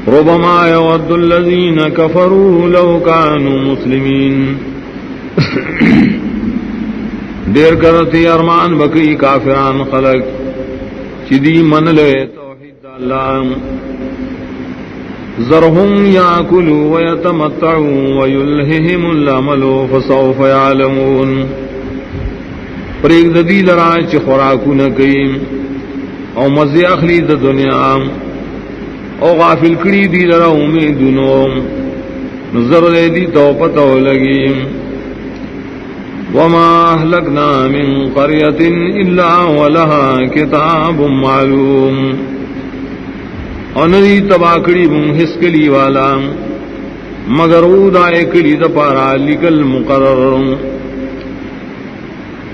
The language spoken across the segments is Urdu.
ربما يود الذين كفروا لو كانوا مسلمين دیر کرتی ارمان بکی کافران خلق چدی من لے توحید اللہ ذرهم يأكلوا ويتمتعوا ويلههم الأمل فسوف يعلمون پریک ددی لرا چ خوراکو نکیم او مزی اخلی د دنیا او غافل کری دی لرا امیدونو نظر دی تو پتو لگی وما اهلكنا من قرية الا ولها كتاب معلوم انری تباکڑی من ہسکلی والا مگر او دائے کلی دپارا لکل مقرر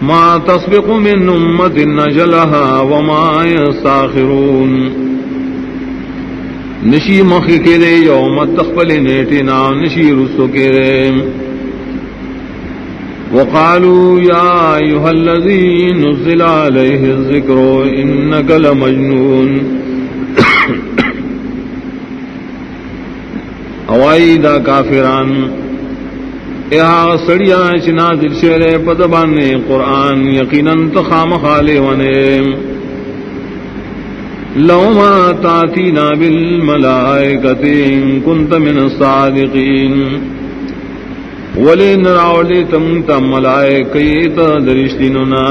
ما تسبق من امت نجلها وما يستاخرون نشی مخی کے دے یوم تخبل نیٹنا نشی رسو کے دے وقالوا يا أيها الذي نزل عليه الذكر إنك لمجنون اوائی دا کافران اے سڑیا چنا دل شعر پدبان قرآن یقیناً تخام خالے ونے لو ما تاتینا بالملائکۃ ان کنت من الصادقین ولی نراولی تم ملائکیت درشتیننا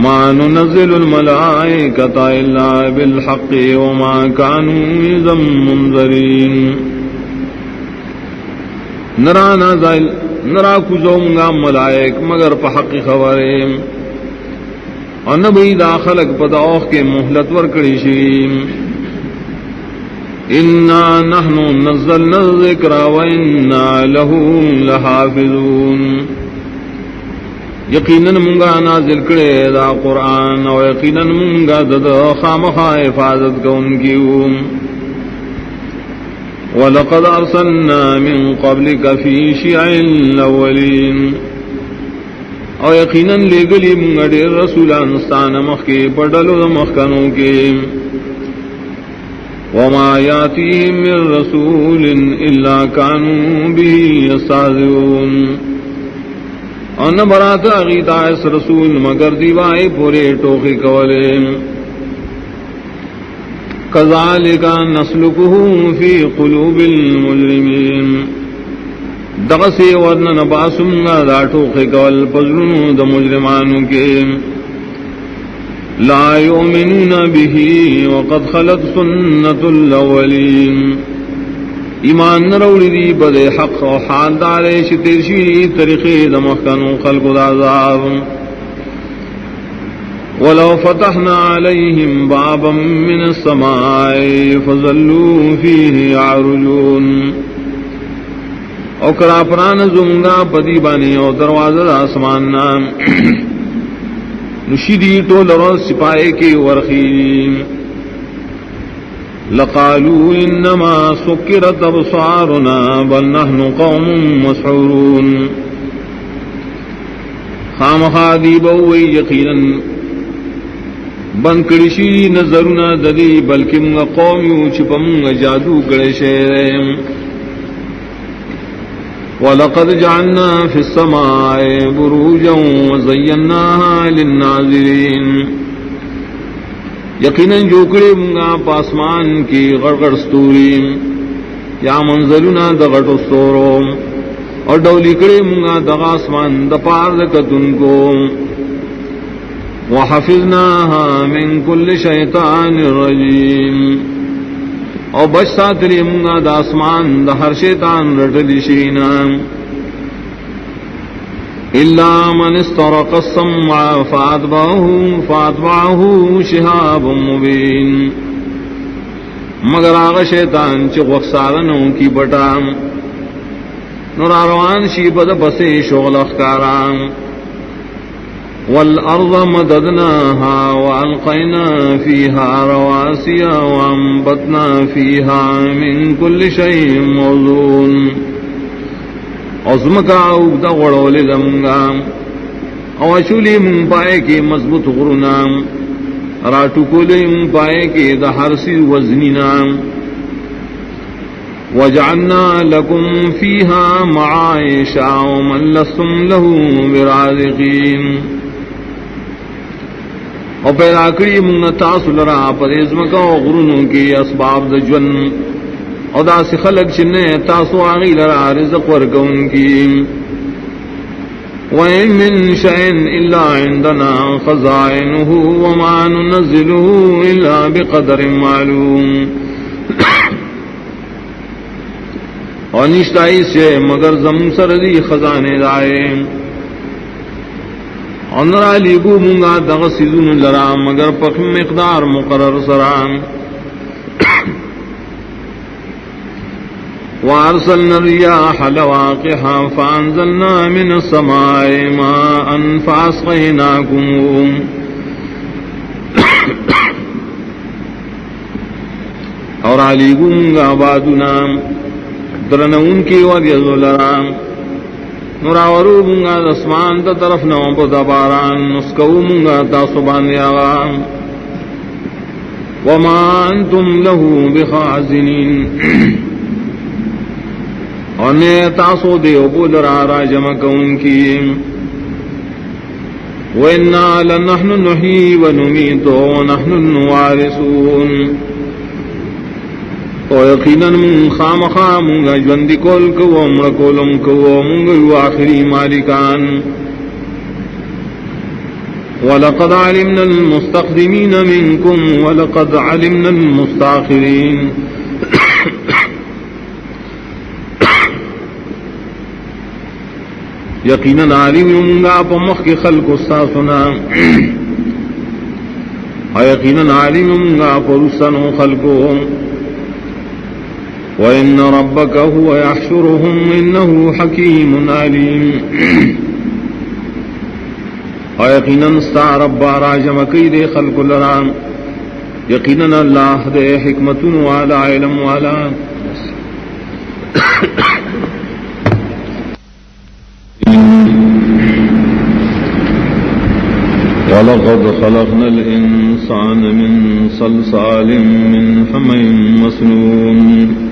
ما ننزل الملائکۃ الا بالحق وما كانوا اذا منذرین نرا نازل نرا کزومگا ملائک مگر پا حق خبریں اور نبی داخلق پداوخ کے محلت ورکڑی شیم انا نحن نزلنا الذکر وانا له لحافظون یقیناً منگا نازل کرے دا قرآن اور یقیناً منگا دا خامخا حفاظت کا ان کی وَلَقَدْ أَرْسَلْنَا مِن قَبْلِكَ فِي شِيَعِ الْأَوَّلِينَ اور یقیناً لے گلی منگا دیر رسولان ستان مخ کے پڑلو مخکنوں کے وَمَا يَأْتِيهِم مِّن رَّسُولٍ إِلَّا كَانُوا بِهِ يَسْتَهْزِئُونَ اور نہ براتا غیتا اس رسول مگر دیوائے پورے ٹوخی کولے کذالک نسلکہ فی قلوب المجرمین دغسی ورن نباسم دا ٹوخی کول پزرنو دا مجرمانوں کے لا یؤمنون به وقد خلت سنت الاولین ایمان نروڑی دی بدے حق و حال دارے شترشی طریقے دمخنو خلق العذاب ولو فتحنا علیہم بابا من السماء فظلوا فیہ یعرجون اوکرا پران زمگا پدی بانی او دروازہ آسماننا نشیدی ٹول روز سپائے کے ورخیم لقالوا انما سكرت ابصارنا بل نحن قوم مسحورون خامخادی بوئی یقینا بنکڑشی نظرنا ددی بلکہ منگا قومیو چھپا جادو کڑے شہریں وَلَقَدْ جَعَلْنَا فِي السَّمَاءِ بُرُوجًا وَزَيَّنَّاهَا لِلنَّاظِرِينَ یقیناً جوکڑے منگا پاسمان کی غڑغڑ ستوری یا منزلنا دغٹ ستورو اور ڈولی کڑے منگا دغاسمان دپار دکتن کو وحفظناها من کل شیطان الرجیم اور بچ ساتری منگا داسمان دہر شیطان رٹلی شینا إلا من استرق السمع فاتبعه شهاب مبين مگر آغا شیطان چی غفصارنوں کی بٹام نراروان شیبت بسے شغل اخکارام والأرض مددناها وألقينا فيها رواسي وأنبتنا فيها من كل شيء موزون عظمکا اگتا غڑولی دمگا اوشولی من پائے کے مضبوط غرنام راٹکولیم پائے کے دہر سی وزننا وجعلنا لکم فیہا معائشا ومن لستم لہو برازقین اور پیدا کری منگ تاسو لرا پر ازمکا و غرونوں کی اسباب دا جون اور دا سی خلق چنے تاسو آغی لرا رزق ورکون کی وَإِن مِّن شَيْءٍ إِلَّا عِندَنَا خَزَائِنُهُ وَمَا نُنَزِّلُهُ إِلَّا بِقَدَرٍ مَّعْلُومٍ اور نشتائی سے مگر زمون سردی خزانے دائے اور نرا لیگو منگا دغسیزن لرا مگر پخ مقدار مقرر سرام وارسلنا الرياح لواقحا فانزلنا من السماء ماء فاسقيناكم اور علیگو منگا بادنا درنون کی وریض لرام نراورو منگا دسمان تا طرف نوم پا دباران نسکو منگا تاسبان یاغام وما انتم له بخازنین اور نے تاسو دیو بول را جمع کون کی وَإِنَّا لَنَحْنُ نُحْيِي وَنُمِيتُ وَنَحْنُ الْوَارِثُونَ اور یقیناً من خام گا جوندی کول کو امر کولم کو منگ آخری مالکان وَلَقَدْ عَلِمْنَا الْمُسْتَقْدِمِينَ مِنْكُمْ وَلَقَدْ عَلِمْنَا الْمُسْتَأْخِرِينَ یقیناً عالم منگا پا مخ کے خلق استاسنا اور یقیناً عالم منگا پا رسن و خلقو وَإِنَّ رَبَّكَ هُوَ يَحْشُرُهُمْ إِنَّهُ حَكِيمٌ عَلِيمٌ اور یقیناً ستا رب راجم کی دے خلق لرام یقیناً اللہ دے حکمت والا علم والا وَلَقَدْ خَلَقْنَا الْإِنسَانَ مِنْ صَلْصَالٍ مِّنْ حَمَإٍ مَّسْنُونٍ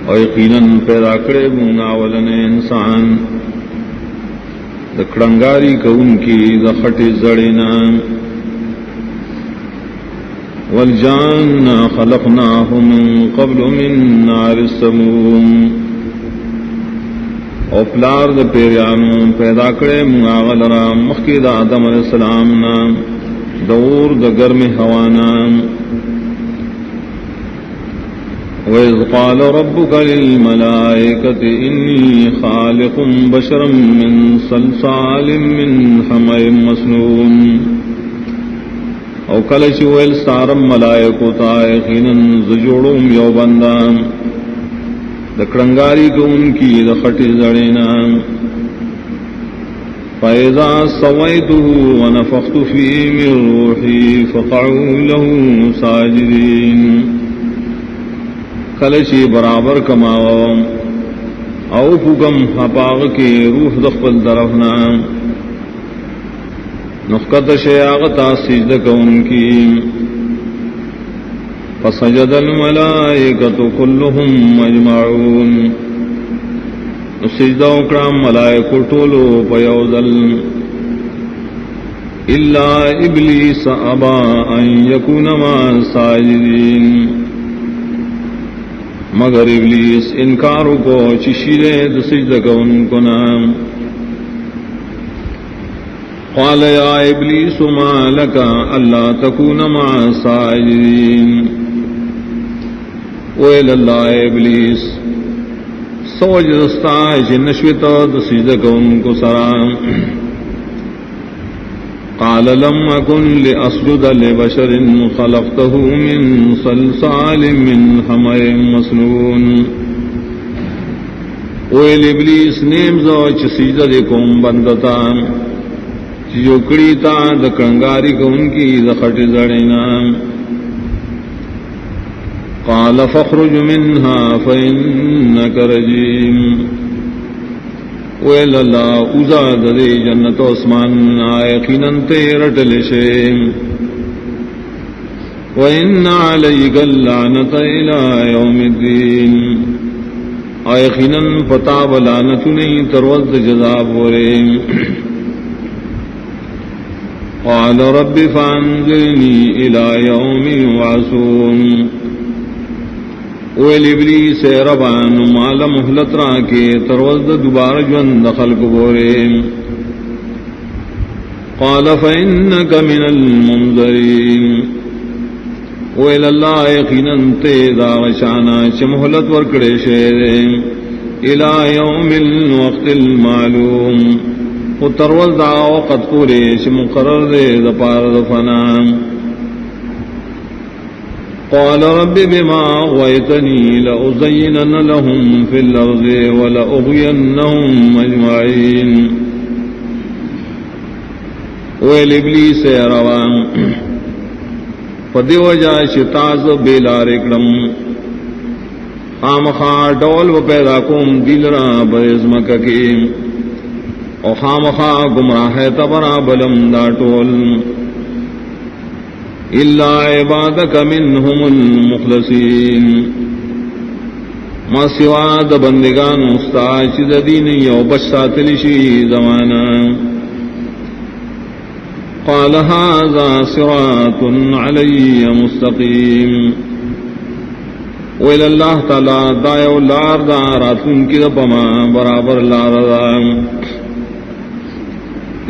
اور یقیناً پیدا کرے منگا ولن انسان دکڑنگاری کون کی دخٹ زڑینا والجان خلقناه من قبل من نار السموم او پلار د پیریانو پیدا کرے منگا لرا مخی دا آدم علیہ السلام نا دور د گرم ہوانا وَإِذْ قَالَ رَبُّكَ لِلْمَلَائِكَةِ إِنِّي خَالِقٌ بَشَرًا مِّن صَلْصَالٍ مِّنْ حَمَإٍ مَّسْنُونٍ او کلچ ویل سارم ملائکو تا یقیناً زجوڑوں یو بندام دکڑنگاری کو ان کی دخٹ زڑینا فَإِذَا سَوَيْتُهُ وَنَفَخْتُ فِيهِ مِن رُّوحِي فَقَعُوا لَهُ سَاجِدِينَ کلچی برابر کماوام او پکم حپاغ کی روح دخل درفنا نخکت شیاغتا سجد کون کی فسجد الملائکت کلهم مجمعون سجدہ اکرام ملائکو ٹولو پیوزل الا ابلیس ابا ان یکون ما ساجدین مگر ابلیس انکارو کو چشیرے سجدہ کون کو نام قال یا ابلیس ما لکا اللہ تکون مع ساجدین ویل اللہ ابلیس سوج دستا جنشویتا سجدہ کون کو سرام قال لم أكن لأسجد لبشر خلقته من صلصال من حمأ مسنون ویل ابلیس نیم زو چ سجدہ دے کوم بندتا جو کڑی تا دکنگاری کو ان کی دخٹ زڑینا قال فاخرج منها فإنك رجيم ویل اللہ ازاد دے جنت و اسمان یقیناً تیرٹل شیم وَإِنَّ عَلَيْكَ اللَّعْنَةَ إِلَى يَوْمِ الدِّينِ یقیناً پتا بلانت نہیں تروز جزا بورے قال رب فانظرنی إلى يوم يبعثون ویل ابلیس ربان مال مہلت را کے تروز دوبار جوند خلق بورے قال فإنك من المنظرین ویل اللہ یقیناً تیزا وشانا چھ مہلت ورکڑے شیرے الى یوم الوقت المعلوم و تروز دا وقت پورے چھ مقرر دے دپار دفنا قال رب بما أغويتني لأزينن لهم في الأرض ولأغوينهم أجمعين ویل ابلیس روان فدیو جا شتاز بیلار اکڑم خامخا ڈول و پیدا کوم دل را برزمک کی او خامخا گمراہ تبرا بلم دا ٹول الا عبادک منهم المخلصین ما سوا د بندگان استاد چ دین یو بشاتلی شی زمانہ قال هذا صراط علی مستقیم ویل اللہ تعالی دایو لار دا راتن کی پما برابر لار دا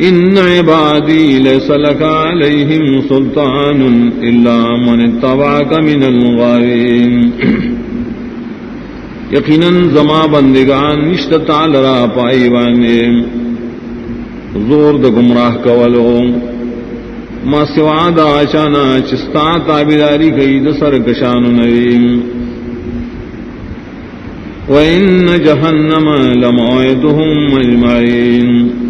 ان عبادی لیس لک علیہم سلطان الا من اتبعک من الغاوین یقیناً زما بندگان نشت تعالی را پائی بانے زور د گمراہ کولو ما سوا دا چانا چستا تابداری گئی د سرکشان نویم وَإِنَّ جَهَنَّمَ لَمَوْعِدُهُمْ أَجْمَعِينَ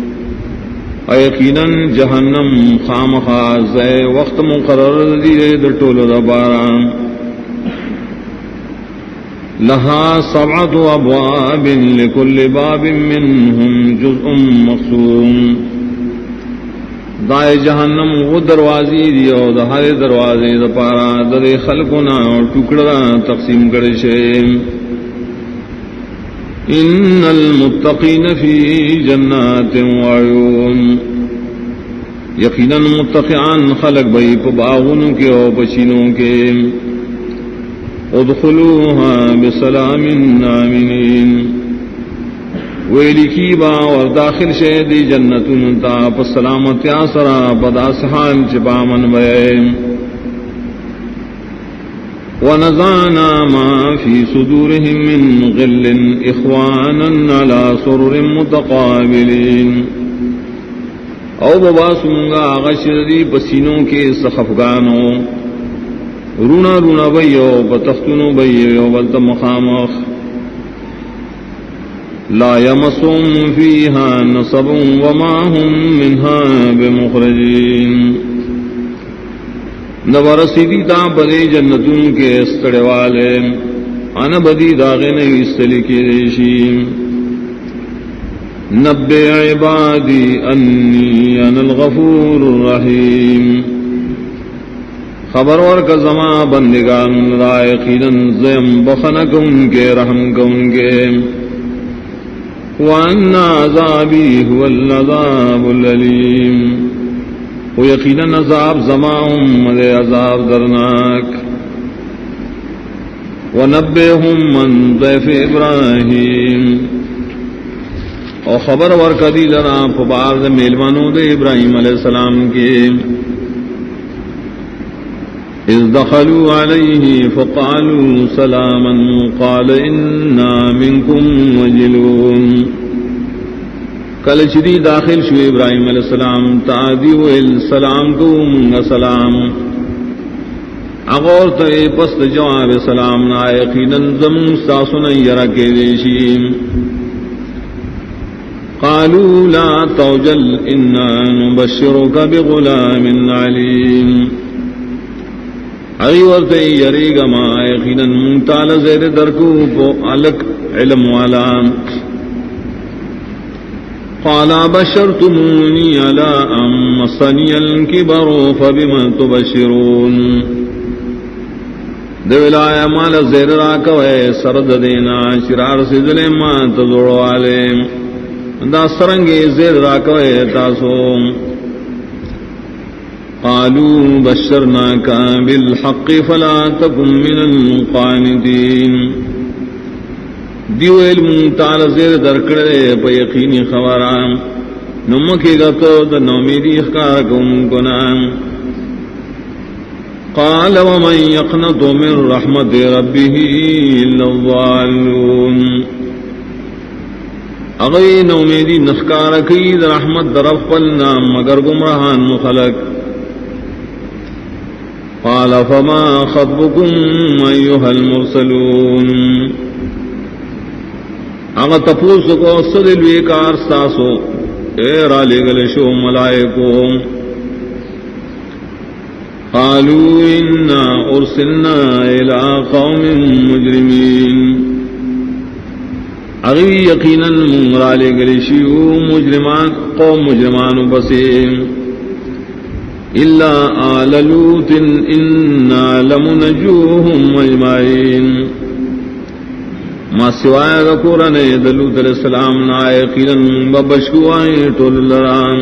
یقیناً جہنم خامخا زے وقت مقرر دیدے در ٹول دبارا لہا 7 ابواب لکل باب منہم جزء مقسوم دائے جہنم وہ دروازی دیو دہار دروازے دپارا در خلقنا اور ٹکڑا تقسیم کرشے ان المتقین فی جنات وعیون یقیناً متقیان خلق بئی باغنوں کے اور پچینوں کے ادخلوها بسلام آمنین ویلی کی با اور داخل شہدی جنتن تا پسلامت آسرا پدا سحان چپامن بے ونزعنا ما في صدورهم من غل اخوانا على سرر متقابلين او بباسونگا غشری پسینوں کے سخفگانوں رونا رونا بیو بتختنو بیو بلت مخامخ لا يمسهم فيها نصب وما هم منها بمخرجين نورسیدی تا بدی جنتوں کے استڑے والے ان بدی داغے نہیں استلی کی ریشی نبئ عبادی انی انا الغفور الرحیم خبر ور کا زما بندگان رائقین زم بخنک ان کے رحم کو ان کے وان عذابی هو العذاب العلیم و یقیناً عذاب زماؤں مدے عذاب درناک ونبئہم من ضیف ابراہیم اور خبر ورکدی لرا پبار دے میلمانوں دے ابراہیم علیہ السلام کے اذ دخلوا علیہ فقالوا سلاما قال انا منکم وجلون کل چدی داخل شو ابراہیم علیہ السلام تعدی و السلام کو منگا سلام اغور تے پست جواب سلام نا یقیناً زمون ساسن یرا کے دیشیم قالوا لا توجل انا نبشرك بغلام علیم ایور تے یریگ ما یقیناً منتال زیر درکو پو علق علم والا قال بشرتموني على أن مسني الكبر فبما تبشرون دولایا مال زیر راکوے سرد دینا شرار سدلے ما تزوڑوالے دا سرنگی زیر راکوے تاسو قالوا بشرناك بالحق فلا تكن من القانتين دیو علم تعالی زیر درکڑے پا یقینی خبران نمکی گتو دا نومیدی اخکار کن کنان قال ومن يقنط من رحمت ربه الا الضالون اغی نومیدی نخکار کید رحمت درف پلنا مگر گمراہان مخلق قال فما خطبكم أيها المرسلون اغا تپوسو کو صدل ویکار ساسو اے رالی گلشو ملائکو قالوا إنا أرسلنا إلى قوم مجرمين اغوی یقینا من رالی گلشیو مجرمان قوم مجرمان بسیم إلا آل لوط إنا لمنجوهم أجمعين ما سوائے ذکورن دلوت علیہ السلام نائقینا ببشکوائیں طول لران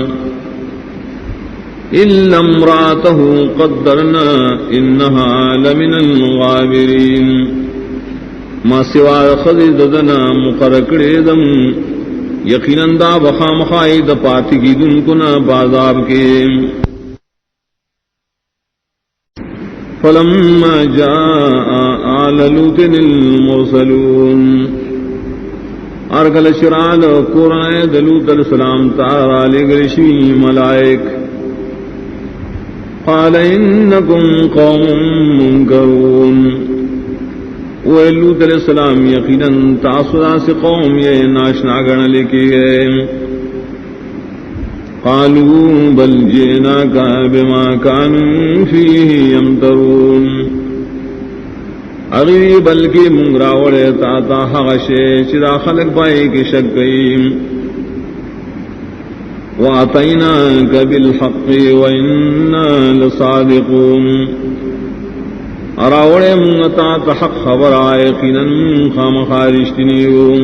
إلا امرأته قدرنا إنها لمن الغابرين ما سوائے خذ ددنا مقرکڑے دم یقینا دا بخامخائی دا پاتی کی دن کنا بازاب کے فلما جاء آل لوط المرسلون ارگل شرال قرآن دلوت السلام تعالی لگرشی ملائک قال انکم قوم منکرون ویلوت السلام یقینا تاثرہ سے قوم یہ ناشنا گن لکھی گئے قالوا بل جئناك بما كانوا فيه يمترون اغی بلکی منگراوڑے تاتا حغشے چدا خلق پائے کی شک گئیم وَأَتَيْنَاكَ بِالْحَقِّ وَإِنَّا لَصَادِقُونَ اراوڑے منگتا تحق خبر آئے قینن خام خارشتنیوں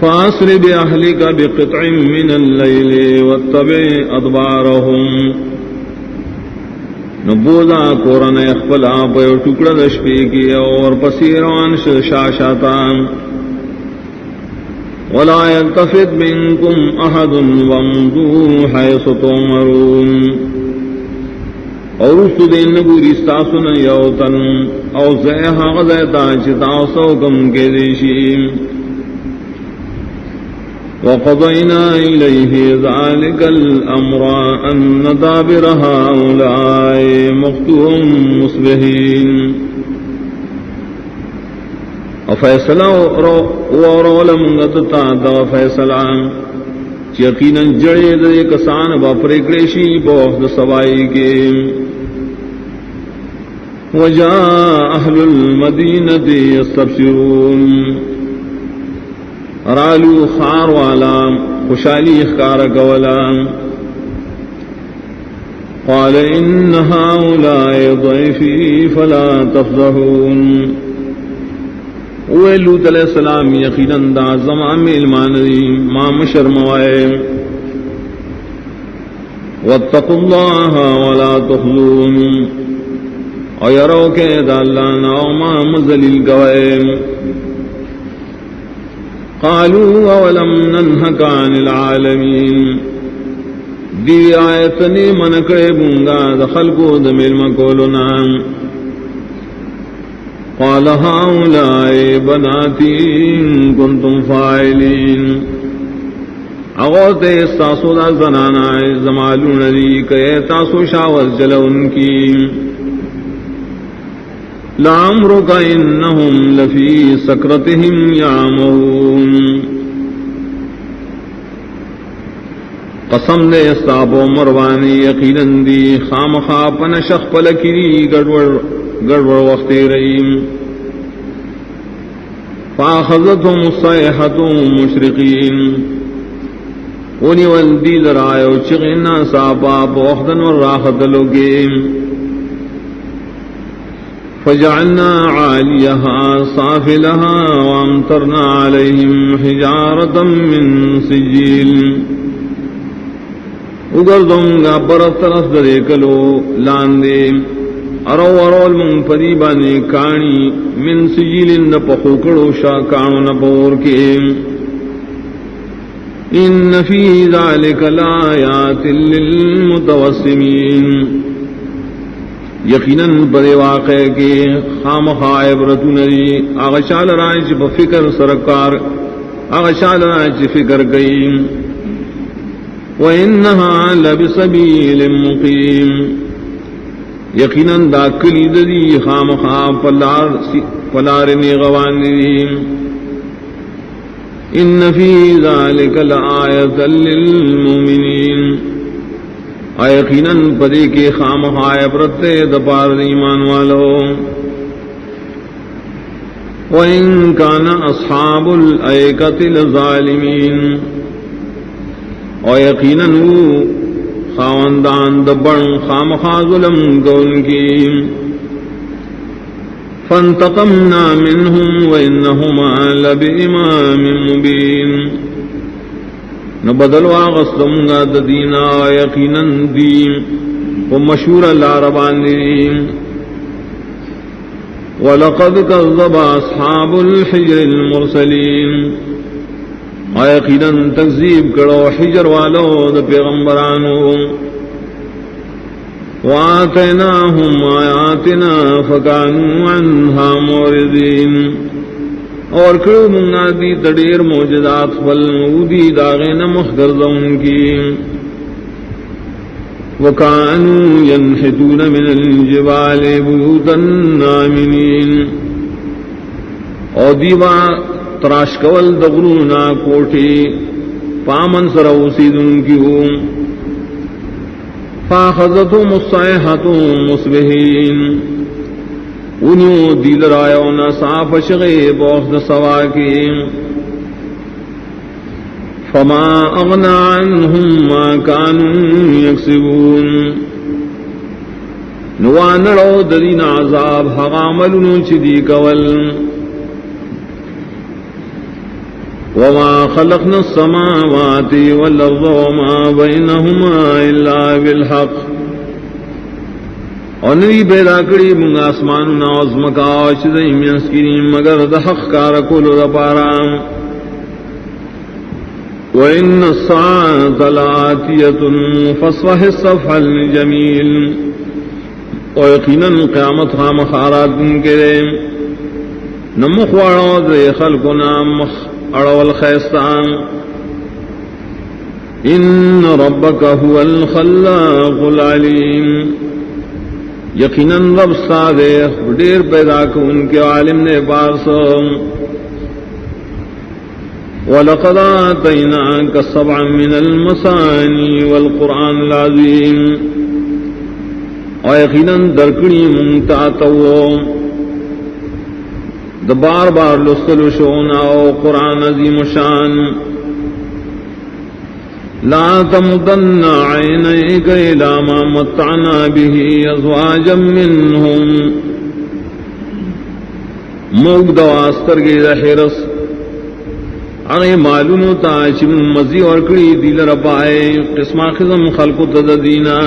فاسر بأهلك بقطع من الليل واتبع أدبارهم نبوذا قرآن اخفلا پیو ٹکڑا دشپی کی اور پسیران شاشاتان ولا يلتفت منكم أحد وامضوا حيث تؤمرون اور اس دین نبوری استاسن یوتن او زیہا غزیتا چتاو سوکم کے دیشیم وقضينا إليه ذلك الأمر أن دابر هؤلاء مقطوع مصبحين وفیصلہ ورول منگتا دا فیصلہ یقینا جڑے دے کسان باپرے کریشی بوخد سوائی کے وجاء أهل المدينة يستبشرون رالو خار والا خوشالی اخکار کولا قال ان هؤلاء ضيفي فلا تفضحون لوط علیہ السلام یقینا دا زمان میلمان ما مشرموائے واتقوا الله ولا تخزون اور یرو کے دا اللہ ناو ما مزلیل گوائے قالوا ولم ننهك عن العالمين دی آیتنی منکڑے بونگا دخل کو دمیل مکولنا قال هؤلاء بناتي إن كنتم فاعلين اغوت استاسو دا زنانا زمالون لی کہ تاسو شاوز جلون کی لعمرك إنهم لفي سكرتهم يعمهون قسم دے استاب و مروانی یقیناً دی خام خاپن شخ پلکی گڑوڑ وقتی رئیم فاخذتهم الصيحة مشرقين ونی والدی لرائے چغنا صابا بوخدن والراحت لوگیم فجعلنا عاليها صافلها وامطرنا عليهم حجارة من سجيل اگردوں گا برف طرف درے کلو لاندے ارو المن پدیبانی کانی من سجیل نپخوکڑو شاکانو نپور کے ان فی ذلک لآیات للمتوسمین یقیناً بڑے واقع کے خامخا عبرتون دی آغشال رائج بفکر سرکار آغشال رائج فکر گئی وَإِنَّهَا لَبِسَبِيلٍ مُقِيمٍ یقیناً دا کلید دی خامخا پلارنی غوان دی ان فی ذالک لآیۃ للمؤمنین یقیناً پدے کے خامخا عبرت دپار ایمان والو وَإِن كَانَ أَصْحَابُ الْأَيْكَةِ لَظَالِمِينَ اور یقیناً وہ خاوندان دبن خامخا ظلم کون کی فانتقمنا منهم وإنهما لبإمام مبين نبدل واغسلم گا دینا یقیناً دیم و مشہور العربان دیم وَلَقَدْ كَذَّبَ أَصْحَابُ الْحِجْرِ الْمُرْسَلِينَ یقیناً تکذیب کرو حجر والو دا پیغمبرانو وآتیناہم آیاتنا فکانوا عنہا معرضین اور کرو منگا دی تدیر موجزات فالمودی داغین مخدرزون کی وکانوا ینحتون من الجبال بیوتا آمنین اور دیوا تراش کول دغرونا کوٹھی پامن سروسیدن کیوں فاخذتهم الصیحة مصبحین انہوں دیل رایونا صاف شغی بوخد سوا کی فما اغنا عنهم ما كانوا یکسبون نوانرو دلین عذاب حغاملنو چدی کول وما خلقنا السماوات والأرض وما بينهما إلا بالحق اور نبی پیدا کری منگا آسمان ناوز مکاوش دیم یسکری مگر دا حق کارکولو دا پارا وَإِنَّ السَّاعَةَ لَآتِيَةٌ فَاصْفَحِ الصَّفْحَ الْجَمِيلَ اور یقیناً قیامت خام خارات دن کرے نمخوارو دے خلقنا اڑول خیستان ان ربک هو الخلاق العلیم یقیناً رب سادے دیر پیدا کو ان کے عالم نے پارس وَلَقَدْ آتَيْنَاكَ سَبْعًا مِنَ الْمَثَانِي وَالْقُرْآنِ الْعَظِيمِ اور یقیناً درکڑی منتاتو بار بار لسل شونا او قرآن عظیم شان لا تمدن عینیک الى ما متعنا به ازواجا منهم موگ دواستر گئی حرس اغی معلوم تا چم مزی اور کڑی دیل رپائے قسمہ خزم خلق تددینا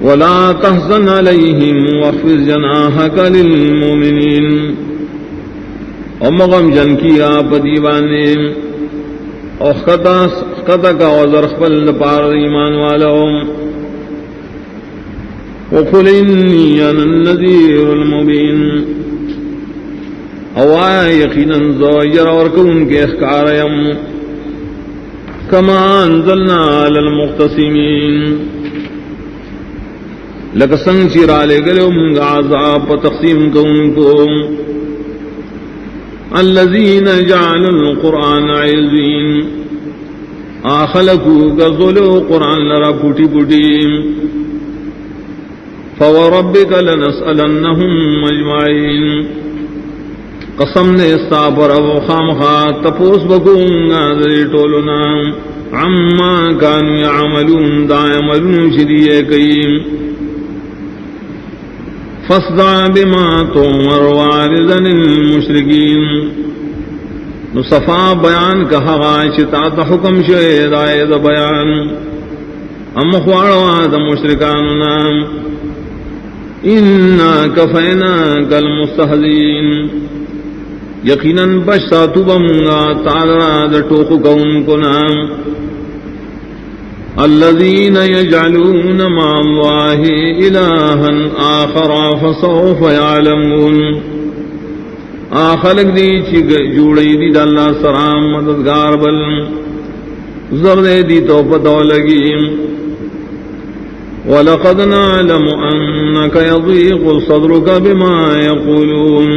ولا تحزن عليهم واخفض جناحك للمؤمنين امغم جن کیا پدیوانے اور خطا کا وزر خپل پار ایمان والوں وقل انی انا النذیر المبین اوایا یقینا زوجر اور کن کے اخکاریم کما انزلنا علی المقتسمین لکسنگ چرالے گلے منگا عذاب تقسیم کن کو الذین جعلوا القرآن عزین آخلقو گزلو قرآن لرا پوٹی پوٹی فوربک لنسألنہم مجمعین قسم نے استابر او خامخا تپوس بکونگا دری ٹولنا عما کانو یعملون دا عملون شدیئے کئیم فاصدع بما تؤمر وعرض عن المشرکین نصفا بیان کہا چتا تا حکم شہد آئید بیان ام خواروا دا مشرکاننا انا کفیناک المستہزین یقیناً بشتا تبمگا تعالی دا ٹوکو کون کنا الذین یجعلون مع اللہ الہا آخر فسوف یعلمون خلق دی چی جوڑی دی دا اللہ سرام مددگار بل زرد دی تو پتو لگی وَلَقَدْ نَعْلَمُ أَنَّكَ يَضِيقُ صَدْرُكَ بِمَا يَقُولُونَ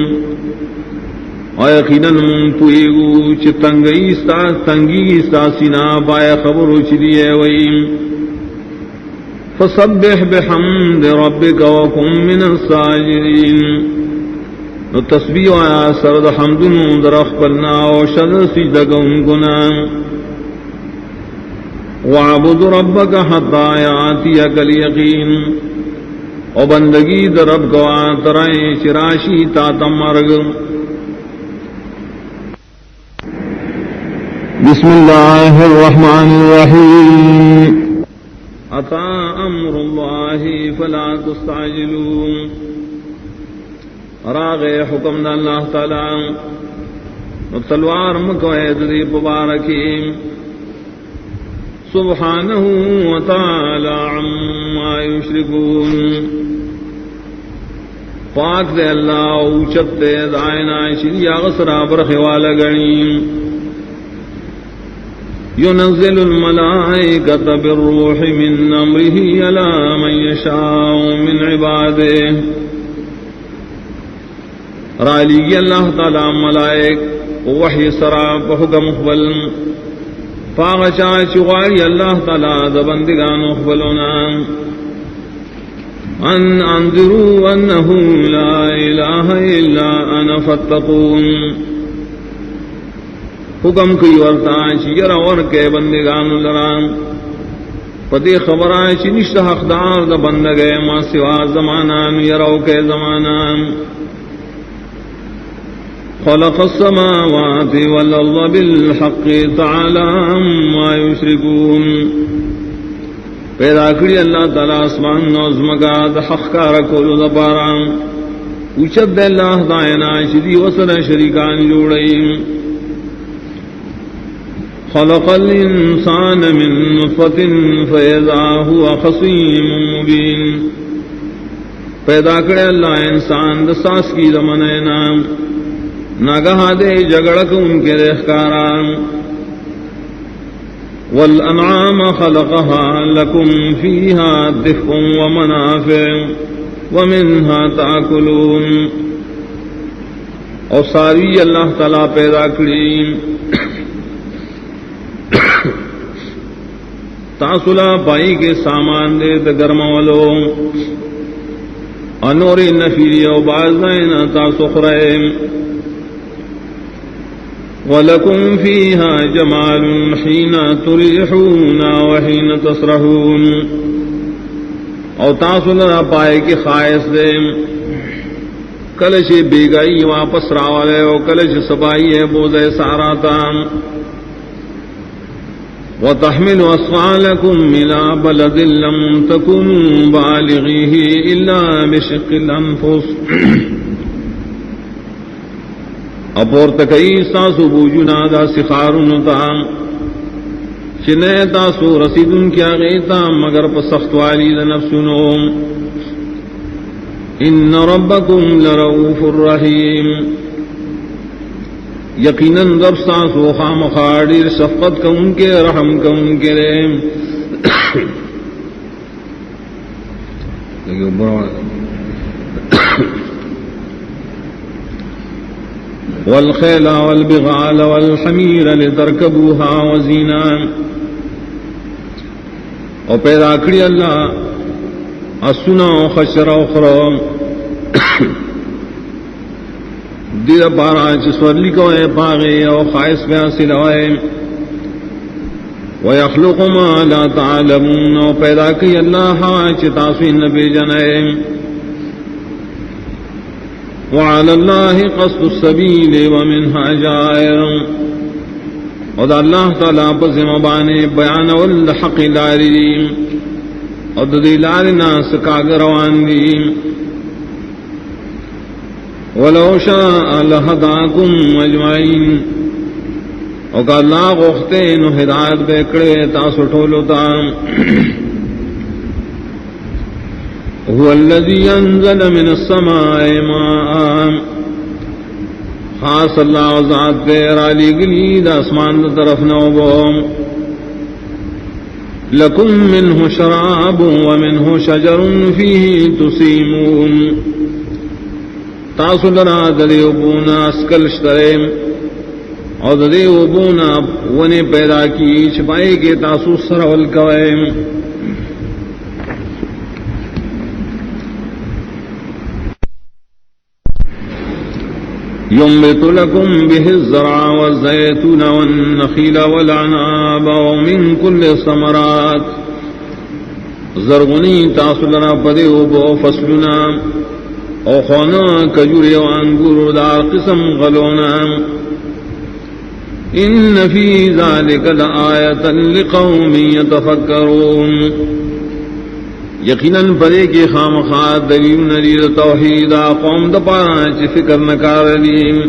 یقیناً من پوئیگو چی تنگی ستا سینا پائے خبرو چی دیئے ویم فَسَبِّحْ بِحَمْدِ رَبِّكَ وَكُن مِّنَ السَّاجِدِينَ نو تسبیح آیا سرد حمدن درخ پلنا و شد سجدہ کن کنا وعبد ربک حتی یاتیک الیقین و بندگی در رب گوا ترائیں چراشی تا تمرگ بسم اللہ الرحمن الرحیم اتا امر اللہ فلا تستعجلون راغ حکم دا اللہ تعالی تلوار مکوید دی مبارکی سبحانہ وتعالی عما یشرکون پاک دے اللہ اوچت دے دائنا شریع غصرا برخوال گنی ينزل الملائكة بالروح من أمره على من يشاء من عباده رالی اللہ تعالی ملائک وحی سرا بحکم اخبل فاغشا چغاری اللہ تعالی دبندگان اخبلنا ان انذروا انه لا الہ الا انا فاتقون حکم کی ورتا چیر اور کے بندگان لرام پدی خبرائے چی نشت حقدار دا بندگے ما سوا زمانان یرو کے زمانان خلق السماوات والأرض بالحق تعالى عما يشركون پیدا کری اللہ تعالی اسمان نوزمگا دا حق کارا کولو دا پارا اوچد دے اللہ دائنا شدی وصل شریکان جوڑئی خلق الانسان من نطفة فإذا هو خصيم مبين پیدا کرے اللہ انسان دا ساس کی دمنینا ناگہا دے جگڑک ان کے اخکاران والانعام خلقها لکم فیہا دفء ومنافع ومنها تاکلون اور ساری اللہ تعالیٰ پیدا کری تاسلا پائی کے سامان دے گرم والو انوری نفیری و بازائن تاسو خرائم وَلَكُمْ فِيهَا جَمَالٌ حِينَ تُرِيحُونَ وَحِينَ تَسْرَحُونَ او تاسو لرا پائے کی خواہش دے کلش بیگائی واپس راولے او کلش سبائی ہے بوزے ساراتا وَتَحْمِلُ أَثْقَالَكُمْ إِلَى بَلَدٍ لَّمْ تَكُونُوا بَالِغِيهِ إِلَّا بِشِقِّ الْأَنفُسِ اپور تکئی ساسو بوجنا دا سخارنتا چنے تاسو رسیدن کیا غیتا مگر پا سخت والی دا نفسنو ان ربکم لرؤوف الرحیم یقیناً رب ساسو خام خاڑیر شفقت کا ان کے رحم کا ان کے لئے والخيل والبغال والحمير لتركبوها وزينا او پیدا کری اللہ اسنا و خشر و خرم دیر پارا چسورلی کوئے پاغے او خائص بیا سلوائے وَيَخْلُقُ مَا لَا تَعْلَمُونَ او پیدا کی اللہ چتاسوی نبی جنائے وَعَلَى اللَّهِ قَصْدُ السَّبِيلِ وَمِنْهَا جَائِرٌ اور اللہ تعالیٰ پر ذمبانے بیان والحق لاریم اور دی لارنا سکاگروان دیم وَلَوْ شَاءَ لَهَدَاكُمْ أَجْمَعِينَ اور کہ اللہ غوختے نو ہدایت بیکڑے تاسو ٹھولو تا هو الذي انزل من السماء ماء خاص اللہ ذات دے رالی گلی دا اسمان دا طرف نوبو لکم منہ شراب ومنہ شجر فیہ تسیمون تاسو لرا دلی ابونا اسکل شترے اور دلی ابونا ونے پیدا کی چھپائی کے تاسو سرول کوئے ينبت لكم به الزرع والزيتون والنخيل والعناب ومن كل الثمرات زرغنی تاسلنا پدے وبو فصلنا او خانا کجوری وانگور دار قسم غلونا ان فی ذلك لآیة لقوم يتفکرون یقیناً پدے کی خامخات دلیل ندیر توحید قوم دپارا چی فکر نکار لیم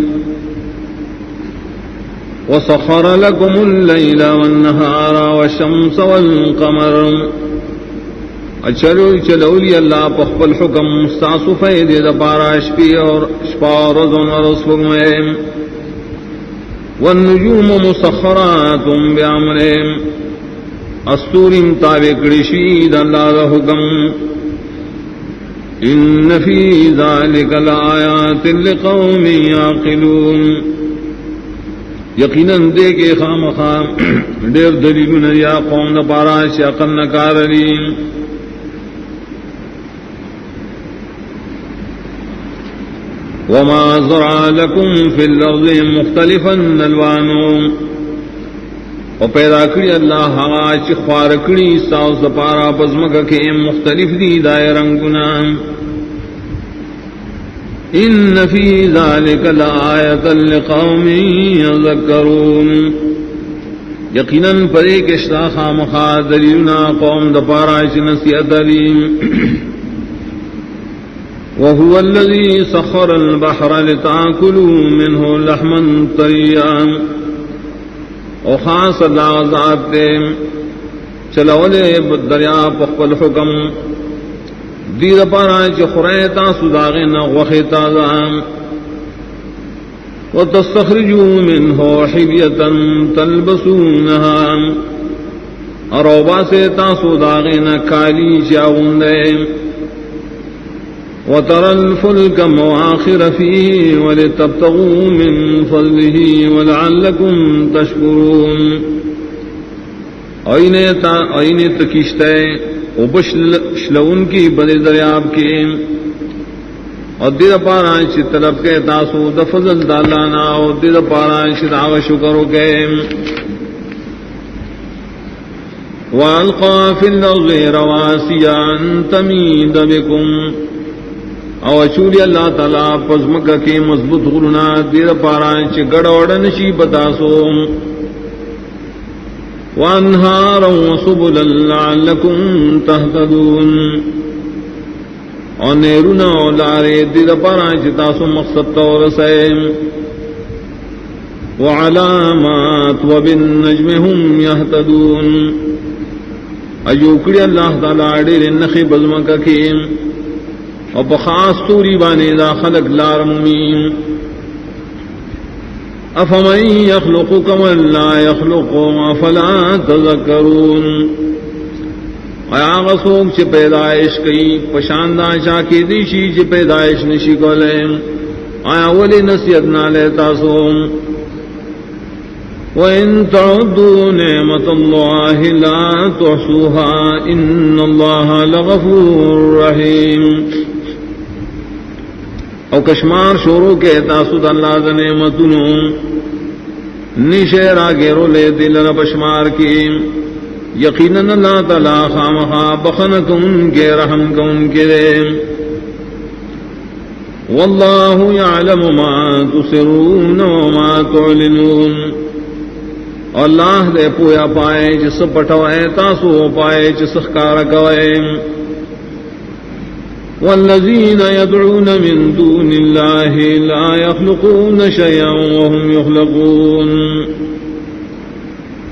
وسخر لکم اللیل والنہار والشمس والقمر اچھلو چلولی اللہ پخپل حکم مستعصف فیدے دپارا شپی اور شپارزن ورسفق میں والنجوم مسخرات بعمرهم استوریم تابع کرشید اللہ دا حکم ان فی ذالک لآیات لقوم یعقلون یقیناً دے کے خامخام دیر دلیلون یا قوم دا پارا شاقن نکارلیم وما زرع لکم فی الارض مختلفا الوانو اور پیدا کری اللہ آج خوار کری ساو سپارا پزمک کے مختلف دی دائے رنگنا ان فی ذالک لآیتا لقوم یذکرون یقیناً پرے کشتا خامخا دلیلنا قوم دپارا نصیحت دلیم وهو الذي سخر البحر لتأكلوا منه لحما طريا او خاص اللہ ذات دے چلولے دریا پخپل حکم دید پارا چخریتا سداغن وخیتا دام وتستخرجوا منه حبیتا تلبسونها اروبا سے تاسو داغن کالی چاون دے وترى الفلك مواخر فيه ولتبتغوا من فضله ولعلكم تشكرون آئین تکیشتے وبشلون کی بدے دریاب کے اور دیر پارا چی طلب کے تاسو دفضل دالانا اور دیر پارا چی دعو شکرو کے وَأَلْقَى فِي الْأَرْضِ رَوَاسِيَ أَن تَمِيدَ بِكُمْ او چولی اللہ تعالیٰ پزمکہ کے مضبوط غرنا دیر پارا چی گڑوڑن شی بتاسو وانہارا وسبلا لعلکم تہتدون اور نیرونا و لارے دیر پارا چی تاسو مقصد تورسے وعلامات وبالنجم هم یہتدون ایوکڑی اللہ تعالیٰ دیر نخی بزمکہ کے اور بخاص توری بانے دا خلق لارمین افمن یخلق کمن لا یخلق افلا تذکرون آیا غصوک چی پیدائش کئی پشاندہ چاکی دیشی چی پیدائش نشی کو لے آیا ولی نصیت نالے تاسو وَإِن تَعُدُّوا نِعْمَةَ اللَّهِ لَا تُحْصُوهَا إِنَّ اللَّهَ لَغَفُورٌ رَحِيمٌ او کشمار شورو کے تاسود اللہ د نعمتونو نشے را گیرو لے دل رب شمار کی یقیناً اللہ تعالی خامخا بخنکن کے رحم کن کے دے واللہ یعلم ما تسرون وما تعلنون اللہ دے پویا پائے جس پٹوائے تاسو پائے جس خکار کوئے والذین يدعون من دون اللہ لا يخلقون شیئا وهم يخلقون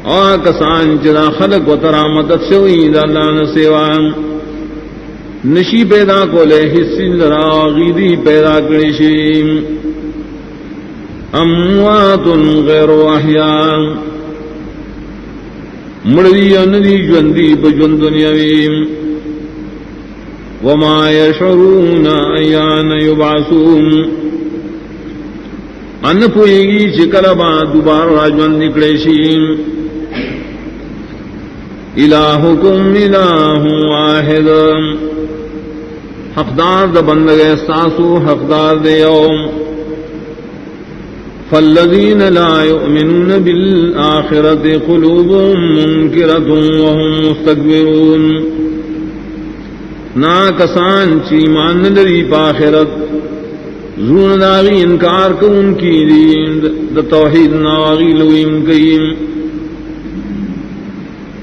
آکسان چرا خلق و ترا مدد شوئی دا اللہ نسیوان نشی پیدا کو لے حصی لرا غیدی پیدا کرشیم اموات غیر احیاء مردی اندی جوندی بجون دنیاویم وما یشعرون ایان یبعثون ان پوئیگی چکل با دوبار راجون نکڑیشیم الہکم الہ واحد حقدار دا بندگے ساسو حقدار دے یوم فالذین لا یؤمنون بالآخرت قلوبهم منکرۃ وهم مستکبرون نا کسان چی مان لری پاخرت زون داغی انکار کو ان کی دین دا توحید ناغی لویم کئیم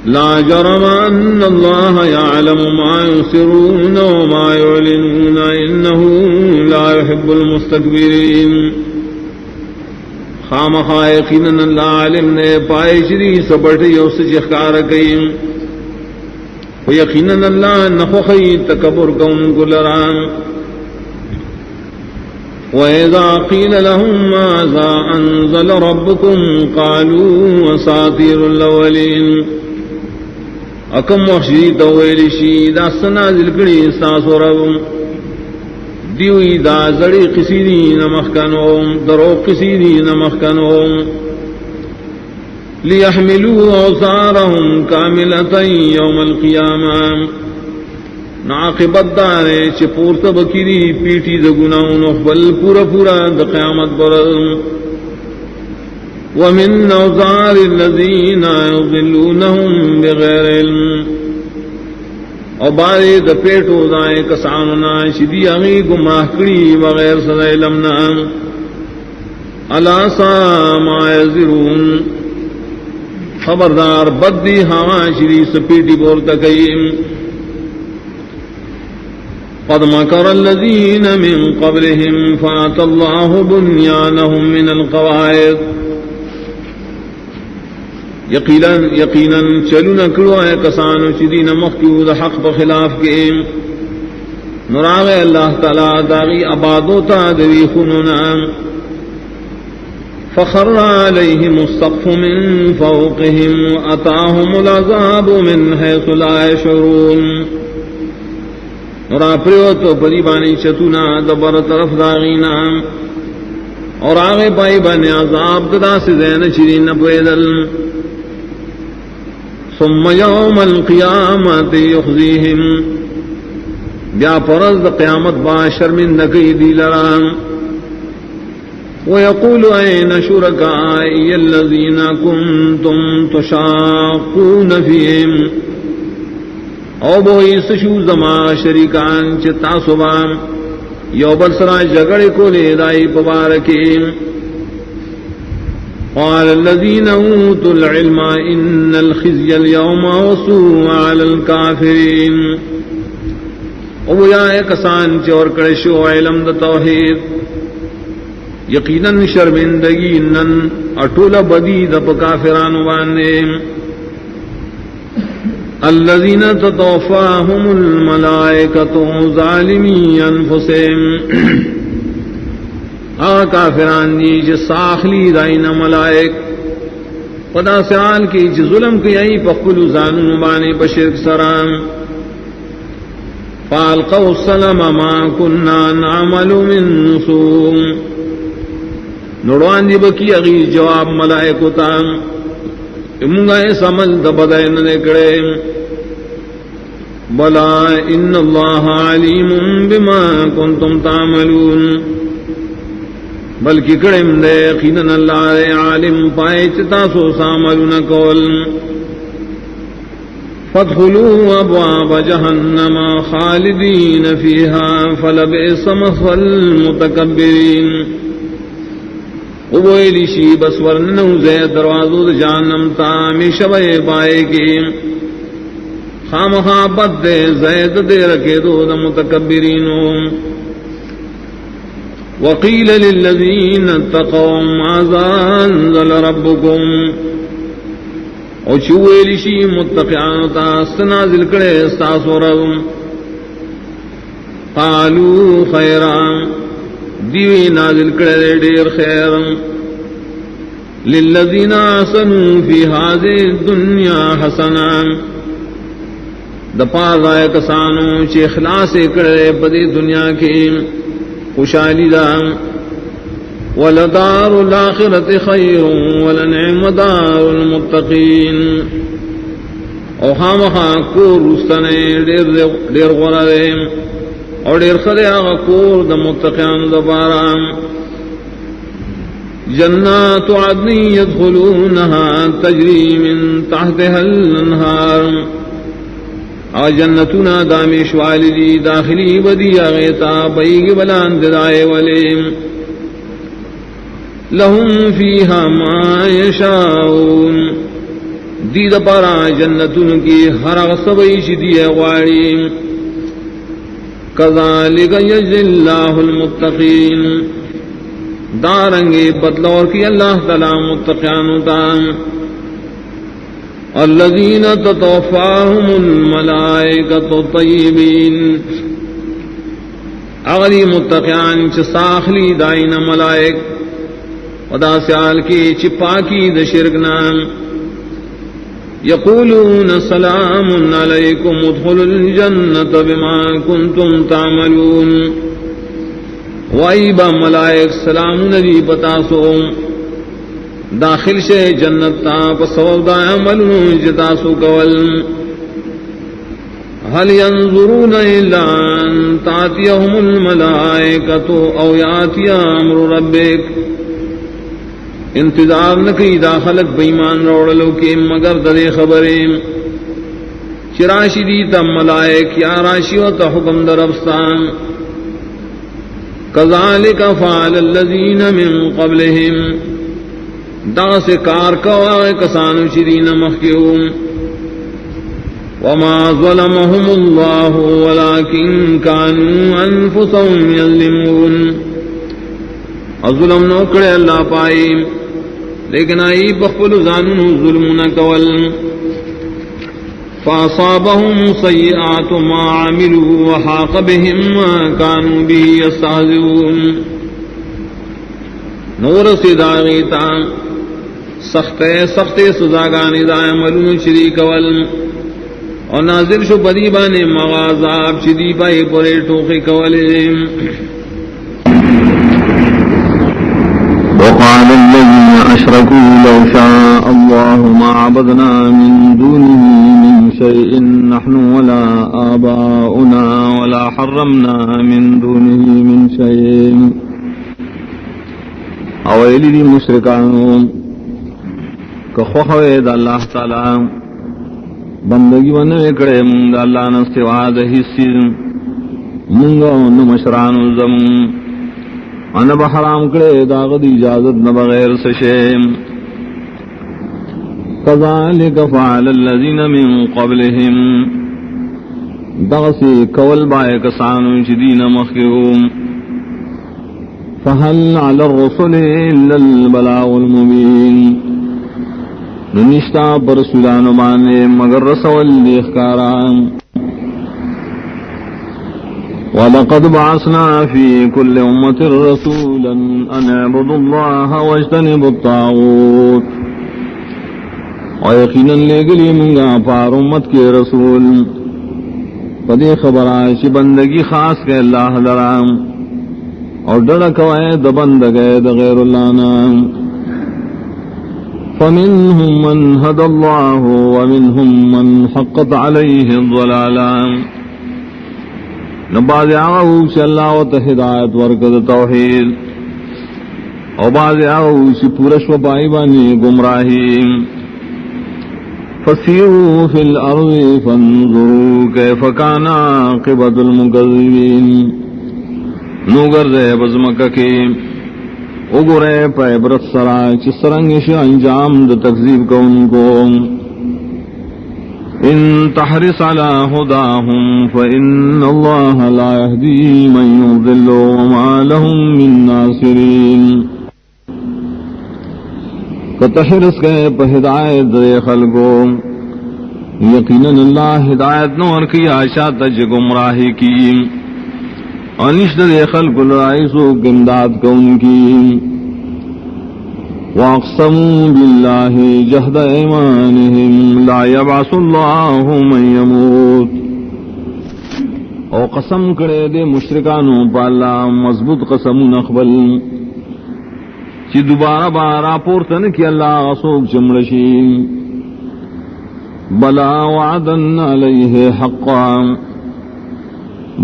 لا جرم ان اللہ یعلم ما یسرون وما یعلنون انه لا يحب المستکبرین خامخا یقیناً اللہ علم نے پائے شری سبٹی اس چخکار کئیم و یقیناً اللہ نخوخی تکبر کون گلران وَإِذَا قِيلَ لَهُمْ مَاذَا أَنزَلَ رَبُّكُمْ قَالُوا أَسَاطِيرُ الْأَوَّلِينَ اکم وحشی تویلشی دا سنازل کری ساسو رب دیوی دا زڑی قصیدی نمخکنوم درو قصیدی نمخکنوم لیحملوا اوزارهم کاملتا یوم القیامہ ناقبت دارے چھ پورتا بکیری پیٹی دا گناہون اخبل پورا پورا دا قیامت برد ومن اوزار الذین یضلونہم بغیر علم اور بارے دا پیٹو دائیں کسانونا شدی اغی گمراہ کری بغیر صدا علمنا الا سا ما یزرون خبردار بدی ہوا شدی سپیٹی بورتا کئیم قد مکر الذین من قبلهم فات اللہ بنیانهم من القواعد یقیناً چلو نہ کرو اے کسانو چدین مخیود حق بخلاف کے نراغ اللہ تعالی داغی عبادو تا دوی خنونا فخر علیہم السقف من فوقهم واتاہم العذاب من حیث لا یشعرون نرا پریوتو پریبانی چتونا دبر طرف داغینا اور آگے پائی بانی عذاب ددا سے زین چرین پیدل ثم یوم القیامت یخزیہم بیا پرز قیامت با شرمندگی دی لران ویقول این شرکائی الذین کنتم تشاقون فیہم او بوئی سشو زما شریکان چتا صبان یو برسرا جگڑ کو لے دائی پبارکیم قال الذين اوتوا العلم ان الخزي اليوم وسوء على الكافرين او یا کسان چور کڑشو علم د توحید یقیناً شرمندگی نن اٹول بدی د کافران باندے الذين تتوفاهم الملائکۃ ظالمی انفسهم کافران دی جس ساخلی دائن ملائک پدا سیال کی جس ظلم کی ای پخلو زانو مبانی بشرک سرام فالقوا السلام ما کننا نعمل من سوم نڑوان دی بکی اغی جواب ملائکو تام امونگا اس عمل دبدائن نکڑے بلا ان اللہ علیم بما کنتم تعملون بلکہ کڑم دے یقیناً اللہ عالم پائے تاسو ساملون کول فادخلوا ابواب جہنم خالدین فیہا فلبئس مثوى المتکبرین ابویلی شی بس ورننو زید دروازو جہنم تا ہمیشہ بے پائے کی خامخا بد دے زید دے رکھے دو دا متکبرینو وقیل للذین اتقوا ماذا انزل ربکم او چویلی شی متقیان تا سنازل کرے استاسو رب قالوا خیران دیوی نازل کرے دیر خیر للذین آسنوا فی هذه الدنیا حسنان دپا رائے کسانو چی اخلاص کرے پدی دنیا کی خوشحالی دا ولدار الاخرت خیر ولنعم دار المتقین او خامخا کور رستنے دیر غرارے اور دیر خدے آغا کور دا متقیان دبارا جنات عدن يدخلونها تجری من تحتها الانہار اور جنتنا دامیش والدی داخلی بدی آغیتا بیگ بلان ددائے ولیم لہم فیہا ما یشاؤون دید پارا جنتن کی ہر غصبیش دی غواریم کذالک یجزی اللہ المتقین دارنگی بدلور کی اللہ تعالی متقیانو دام الذین تتوفاہم الملائکۃ طیبین اغلی متقیان چساخلی دائن ملائک ودا سیال کی چپاکی د شرکنا یقولون سلام علیکم ادخلوا الجنۃ بما کنتم تعملون وائبا ملائک سلام نبی بتاسو داخل شے جنت تا پسوب دا عملون جتاسو کول هل ينظرون الا ان تاتيهم الملائکۃ او یاتی امر ربک انتظار نکی داخلت بیمان روڑلو کی مگر درے خبریں چراشی دیتا ملائک یا راشی و تا حکم در افستان کذالک فعل الذین من قبلہم دا سے کار کواغ کسانو شدین مخیوم وما ظلمهم اللہ ولكن كانوا انفسهم یظلمون الظلم نوکڑے اللہ پائی لیکن آئی بخبل زانن ظلم نکول فاصابهم سیئات ما عملوا وحاق بهم ما كانوا به يستهزئون نور سداغیتا سخت سزاگانی دا عملون شریک ول اور نازل شو بدی بانے مغازاب شدی بائی پرے ٹوخی کولیم وقال الذين أشركوا لو شاء الله ما عبدنا من دونه من شيء نحن ولا آباؤنا ولا حرمنا من دونه من شيء اویلی دی مشرکانو کخوخوید اللہ تعالی بندگی ونوے کرے منگ اللہ نستواد حسی منگا نمشران زمون انا بحرام کرے داغ دی اجازت نہ بغیر سشیم کذالک فعل الذین من قبلہم دغسی کول بائے کسانو شدین مخیوم فهل على الرسل الا البلاغ المبین ننشتا برسولان بانے مگر رسول اخکاران وَلَقَدْ بَعَثْنَا فِي كُلِّ أُمَّةٍ رَسُولًا أَنِ اعْبُدُوا اللَّهَ وَاجْتَنِبُوا الطَّاغُوتَ اور یقیناً لے گلی منگا پار امت کے رسول پدی خبرائش بندگی خاص کے اللہ لرام اور ڈڑا کوئے دبندگے دغیر اللہ نام فَمِنْهُمْ مَنْ هَدَى اللَّهُ وَمِنْهُمْ مَنْ حَقَّتْ عَلَيْهِ الضَّلَالَةُ نباز آغاو سے اللہ و تہدایت ورکد توحید او باز آو چی پورش و پائی بانی گمراہی فسیروا فی الارض فانظروا کیف کان عاقبۃ المکذبین نو گردے بزمکہ کی اگرے پہ عبرت سرا چس رنگش انجام د تکذیب کو ان کو ان تحرص على هداهم فإن الله لا يهدي من يضل وما لهم من ناصرين کتحرص کے پہ ہدایت دے خلقو یقیناً اللہ ہدایت نور کی آشا تج گمراہی کی انشد دے خلق الرائسو گمداد کو ان کی واقسموا باللہ جہد ایمانہم لا یبعث اللہ من یموت او قسم کرے دے مشرکانو پا اللہ مضبوط قسم نقبل چی دوبارہ بارا پورتن کی اللہ غصوب چمرشی بلا وعدن علیہ حقا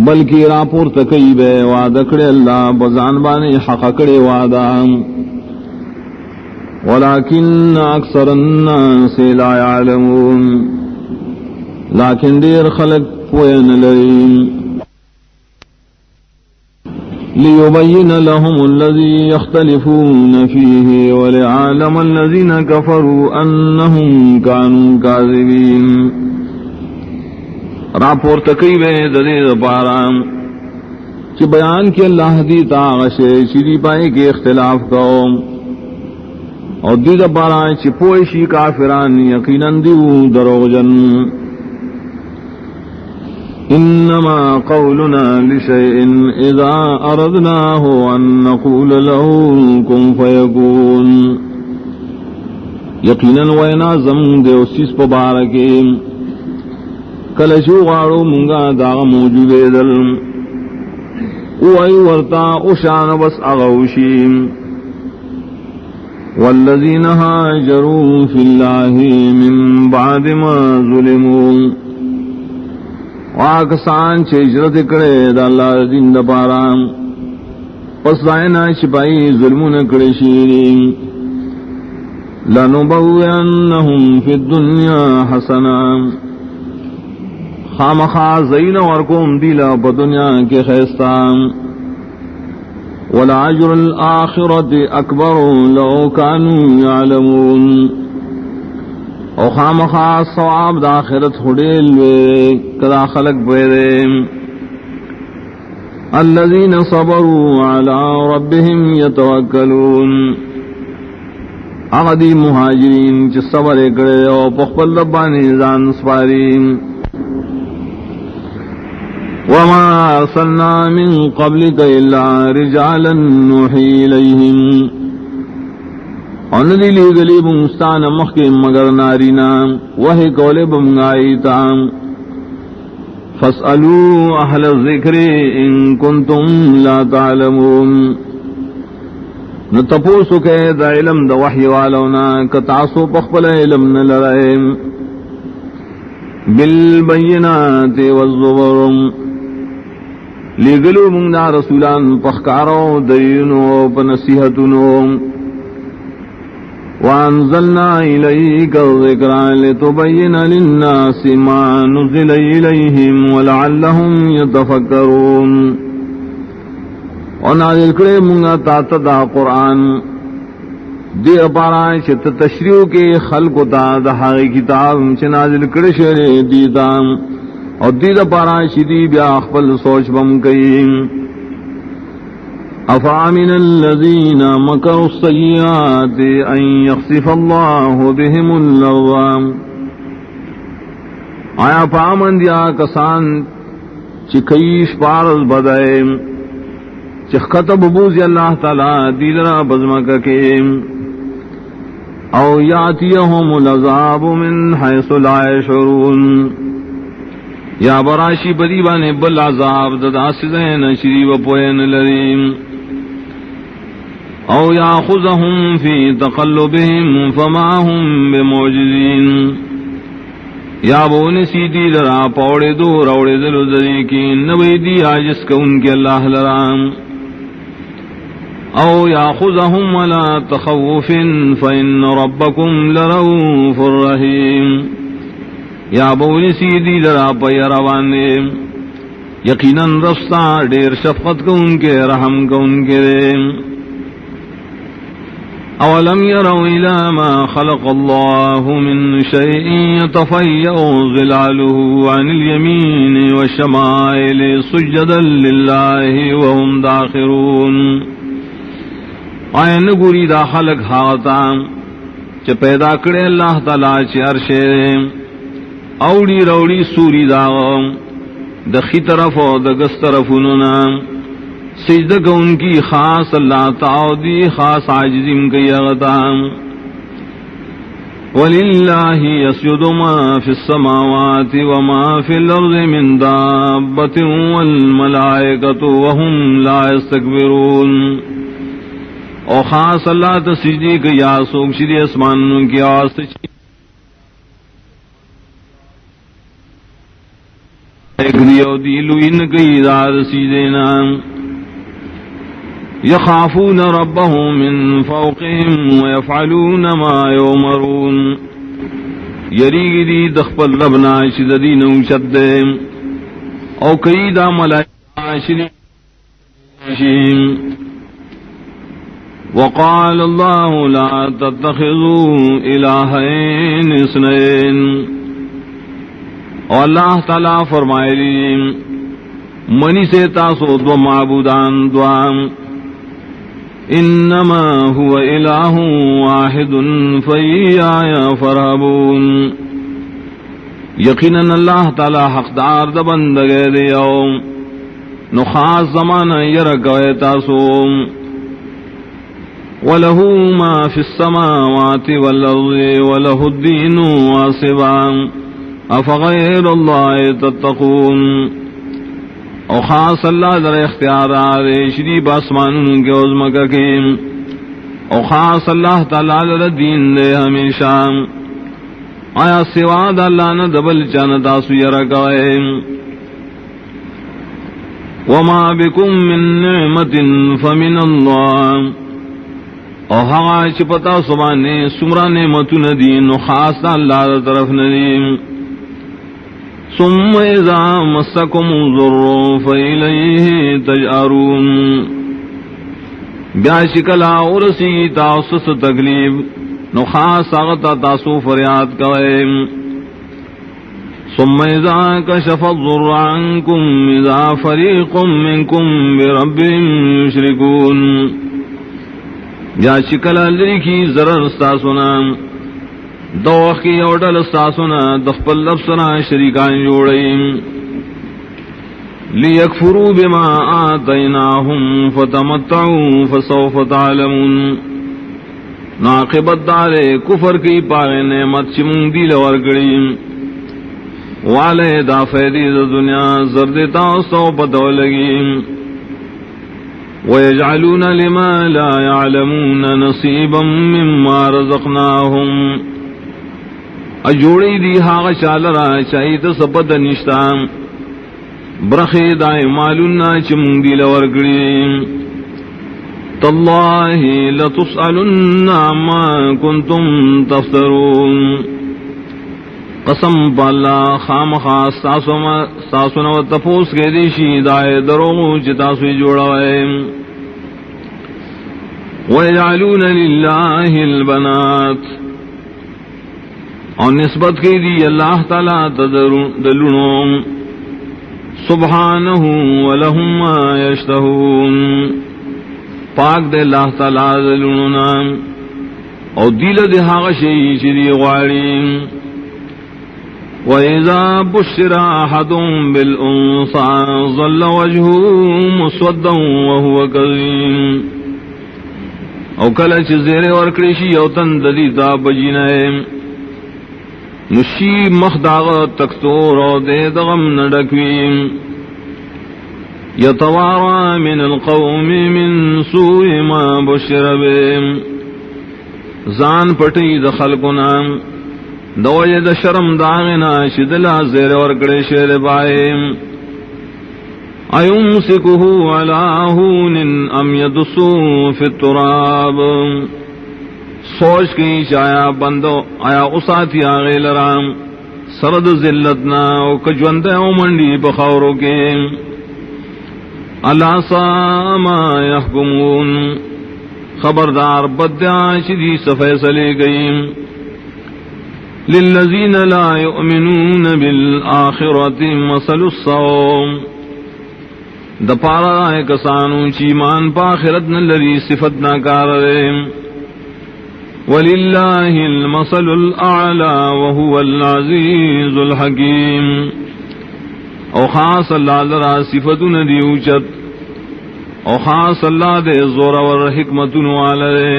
بلکی راپور تکی بے وعدہ کڑے اللہ بزان بانے حقا کڑے وعدہ ولیکن اکثر الناس لا يعلمون لیکن دیر خلق پوین لرین لیبین لهم الذی یختلفون فیہ ولعالم الذین کفروا انہم کانوا کاذبین راپور تکی بے ددید پارام چی بیان کی اللہ دیتا غشے چیدی پائے کے اختلاف کو اور دید پارا چی پوشی کافران یقیناً دیو دروغجن انما قولنا لشیء اذا اردناه ان نقول له کن فیکون یقیناً وینازم دیو سیس پبارکی کلشو غارو منگا داغ موجود دل اوئی ورطا اشان بس اغوشیم والذین هاجروا فی اللہ من بعد ما ظلموا واکسان چھ ہجرت کرے دا اللہ دین دا پارا پس دائنا شپائی ظلمون کرے شیرین لنبوئنہم فی الدنیا حسنا خامخا زین ورکوم دیلا پا دنیا کے خیستان ولعجر الآخرت اکبر لو کانوا یعلمون او خامخا ثواب دا آخرت خڑیل وے کدا خلق بیرے الذین صبروا علی ربهم یتوکلون اغدی مہاجرین چی صبر کرے او پخپل ربانی زان سپارین وما ارسلنا من قبلك الا رجالا نوحي اليهم ان دلی گلی بمستان مخی مگر نارینا وہی کولے بمگائیتا فاسألوا اہل الذکر ان کنتم لا تعلمون نتپوسو کے دا علم دا وحی والونا کتاسو پخپل علم نلرائیم بالبینات والزبر لگلو منگ دا رسولان پخکارو دینو پنصیحتنو وانزلنا الیک الذکر لتبین للناس ما نزل الیہم ولعلہم یتفکرون اور نازل کرے منگا تاتا دا قرآن دی اپارا چت تشریح کے خلق تا دا حقی کتاب چھ نازل کرے شرے دیتا اور دید پارا شدی بیا اخفل سوچ بم کئی افامن الذین مکروا السیئات ان یخسف اللہ بهم الارض آیا پامن دیا کسان چکیش پارز بدائے چخطب بوزی اللہ تعالی دیلرا بزمک کے او یاتیہم العذاب من حیث لا یشعرون یا براشی بدی بانے بل عذاب ددا سزین شری و پوین لریم او یاخذہم فی تقلبہم فما ہم بمعجزین یا بون سیدی لرا پوڑے دو روڑے دلو دری کی نوی دی آجس کا ان کے اللہ لرام او یاخذهم ولا تخوف فإن ربكم لرؤوف رحیم، یا بولی سیدی لرا پی روانے یقیناً رستا دیر شفقت کو ان کے رحم کو ان کے دے. اولم يروا الى ما خلق الله من شيء يتفيأ ظلاله عن اليمين والشمائل سجدا لله وهم داخرون. آئین گوری دا خلق ہاتا چ پیدا کرے اللہ تعالی چ عرش اوڑی روڑی سوری دا دخی طرف و دگس طرف انہوں سجدہ کو ان کی خاص اللہ تعالی خاص عاجزیم کی اغتا. وَلِلَّهِ يَسْجُدُ مَا فِي السَّمَاوَاتِ وَمَا فِي الْأَرْضِ مِن دَابَّةٍ وَالْمَلَائِكَةُ وَهُمْ لَا يَسْتَكْبِرُونَ. او خاص اللہ تسجدی کی یا سوک شری اسمانوں کی آواز ایک دیو دیلو ان کی دار سیدینا. یخافون ربهم من فوقهم ويفعلون ما يؤمرون. یریگی دی دخپل ربنا شددی نوشد او کئی دا ملائکہ شریشیم. وقال اللہ لا تتخذوا الہین اثنین. اور اللہ تعالیٰ فرمائے لی منی سے تاسو دو معبودان دوام انما هو الہ واحد فیایا فرحبون. یقیناً اللہ تعالیٰ حقدار دا بندگے دیو نخاص زمانہ یرکوے تاسو. وَلَهُ مَا فِي السَّمَاوَاتِ وَالْأَرْضِ وَلَهُ الدِّينُ وَاصِبًا افغیر اللہ تتقون. او خاص اللہ در اختیارات شریف آسمانوں کے عظمہ کے او خاص اللہ تعالی در دین دے ہمیشہ. آیا سوا دا اللہ نہ دبل چانتا سویرہ گئے. وما بکم من نعمت فمن اللہ. او ہوا چپتا سبانے سمرا نعمتو ندین خاص اللہ در طرف ندین. ثم اذا مسکم الضر فإلیہ تجأرون. بیا شکلا ورسی تاسس تکلیف نو خاص آغتا تاسو فریاد کوئے. ثم اذا کشف الضر عنکم اذا فریق منکم بربهم یشرکون. بیا شکلا لرکی ضرر استاسونا دوخ کی اوڈل استاسونا دخپل لفظنا شریکان جوڑیم. لیکفروا بما آتیناہم فتمتعوا فسوف تعلمون. ناقبت دارے کفر کی پاگے نعمت چمون دیل ورگڑیم والے دا فیدی دا دنیا زردتا سو پتو لگیم. وَيَجْعَلُونَ لِمَا لَا يَعْلَمُونَ نَصِيبًا مِّمَّا رَزَقْنَاهُمْ. اجوڑی دی ہاغ چالرا چاہیت سپت نشتا برخی دائی مالونا چمون دی لورگڑیم. تاللہ لتسألن عما کنتم تفترون. قسم پالا خام خاص ساسونا و تپوس کے دیشی دائے دروغو چتاسوی جوڑاوئے. وَيَجْعَلُونَ لِلَّهِ الْبَنَاتِ. اور نسبت کی دی اللہ تعالیٰ دلونوں سبحانہ وَلَهُمْ مَا يَشْتَهُونَ. پاک دے اللہ تعالیٰ دلونوں اور دیل دے حاغ شئی چری غاریم. وَإِذَا بُشِّرَ أَحَدٌ بِالْأُنثَىٰ ظَلَّ وَجْهُهُ مُسْوَدًّا وَهُوَ كَظِيمٌ. او کلچ زیر ورکڑشی او تنددیتا بجینائے نشی مخداغ تکتور او دے دغم نڈکویم. یتوارا من القوم من سوء ما بشر بهم. زان پٹی دخلقنا دوجہ دا شرم داغنا شدلا زیر ورکڑے شیر بائیم. ایمسکہ علی ہون ام یدسو فی التراب، سوچ کی چایا بندو آیا اساتی آغی لرام سرد ذلتنا او کجوندے او منڈی بخورو کے، اللہ سا ما یحکمون، خبردار بدیا چیزی سفیصلے گئی، للذین لا یؤمنون بالآخرۃ مثل السوء، دپارا کسانو چیمان پا آخرت نلری صفت ناکار رے، وللہ المثل الاعلی وهو العزیز الحکیم، او خاص اللہ لرا صفت ندی اوچت، او خاص اللہ دے زورور حکمت والے،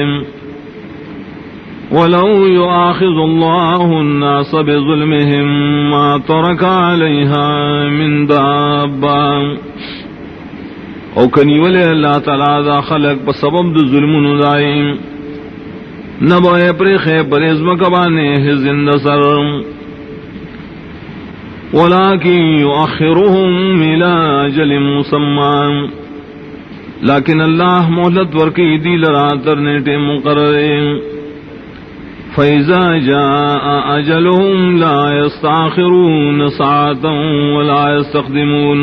ولو يؤاخذ الله الناس بظلمهم ما ترك عليها من دابة، او کنی ولی اللہ تعالی دا خلق بسبب دا ظلم ندائیم نبوئے پریخے پریزم کبانے زند سر، ولكن يؤخرهم إلى أجل مسمى، لیکن اللہ مہلت ورکی دی لرا ترنیٹے مقرر، فإذا جاء أجلهم لا يستأخرون ساعة ولا يستقدمون،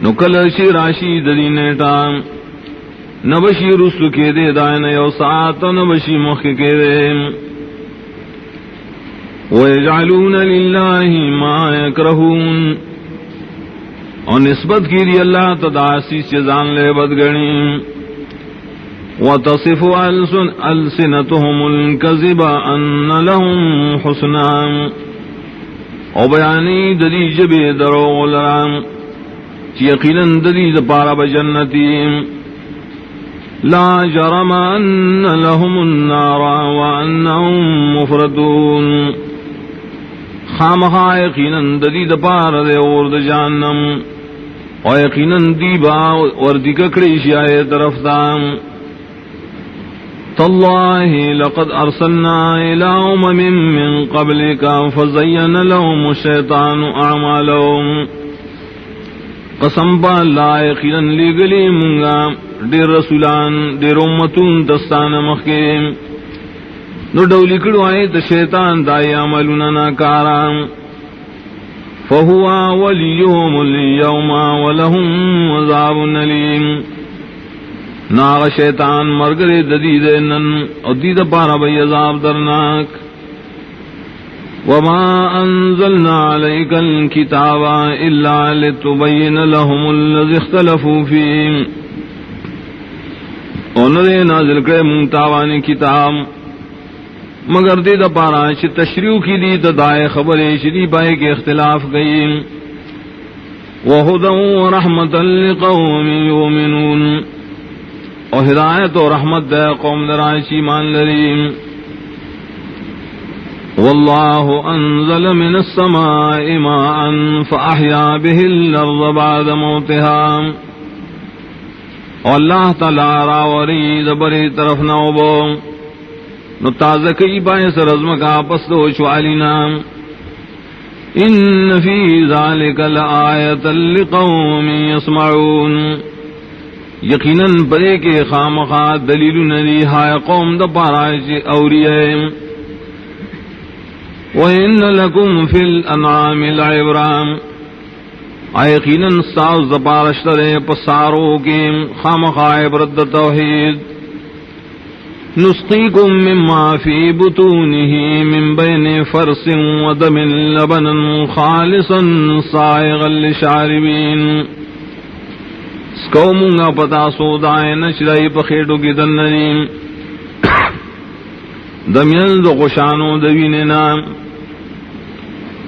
نکل راشی دری نیٹا نبشی رسو کے دے دائن یو ساعت نبشی مخ کے دے، وَيَجْعَلُونَ لِلَّهِ مَا يَكْرَهُونَ، اور نسبت کی دی اللہ تداسی چیزان لے بدگنی، وَتَصِفُ أَلْسِنَتُهُمُ الْكَذِبَ أَنَّ لَهُمْ حُسْنًا، او بیانی ددی جب دروغ لرام چی یقیناً ددی دپارا بجنتی، لا جرم أن لهم النار وأنهم مفردون، خامخا یقیناً ددی دپار دے اور د جہنم، اور یقیناً دیبا وردی ککڑی شیائے طرف دام، تاللہ لقد ارسلنا الى امم من قبلك فزین لهم الشیطان اعمالهم، قسم با اللہ یقیناً لگلی منگا دیر رسولان دیر امتون دستان مخیم، نو ڈولی کڑو آئے تا شیطان دائی عملنا ناکارا، فہوا ولیہم اليوم ولہم عذاب علیم، ناغ شیطان مرگر ددید نن اور دید پارا بی عذاب درناک، وما انزلنا علیک الکتاب الا لتبین لهم الذی اختلفوا فیہ، اور نرے نازل کرے منتاوانی کتاب مگر دے دا پارا چھ تشریح کی دی دائے خبریں شری پائے کے اختلاف گئی، وہدى ورحمة لقوم یؤمنون، اور ہدایت و رحمت دے قوم درائشی مان لریم، واللہ انزل من السماء ماء فأحیا به الارض بعد موتها، اور اللہ تعالی راوری دبری طرف نوبو نو تازہ کئی باعث رزم کا پس دو شوالینا، ان فی ذالک لآیت لقوم یسمعون، یقیناً برے کے خامخا دلیل ندی ہائے قوم دا پاراج اوریے، وَإِنَّ لَكُمْ فِي الْأَنْعَامِ لَعِبْرًا، یقیناً ساز دا پارشترے پسارو کے خامخا عبرت دا توحید، نسقيكم مما في بطونه من بين فرس ودم لبنا خالصا صائغا للشاربين، سکومونگا پتا سودائے نشرائی پخیٹو کی دننیم، دمین دو خوشانو دویننا،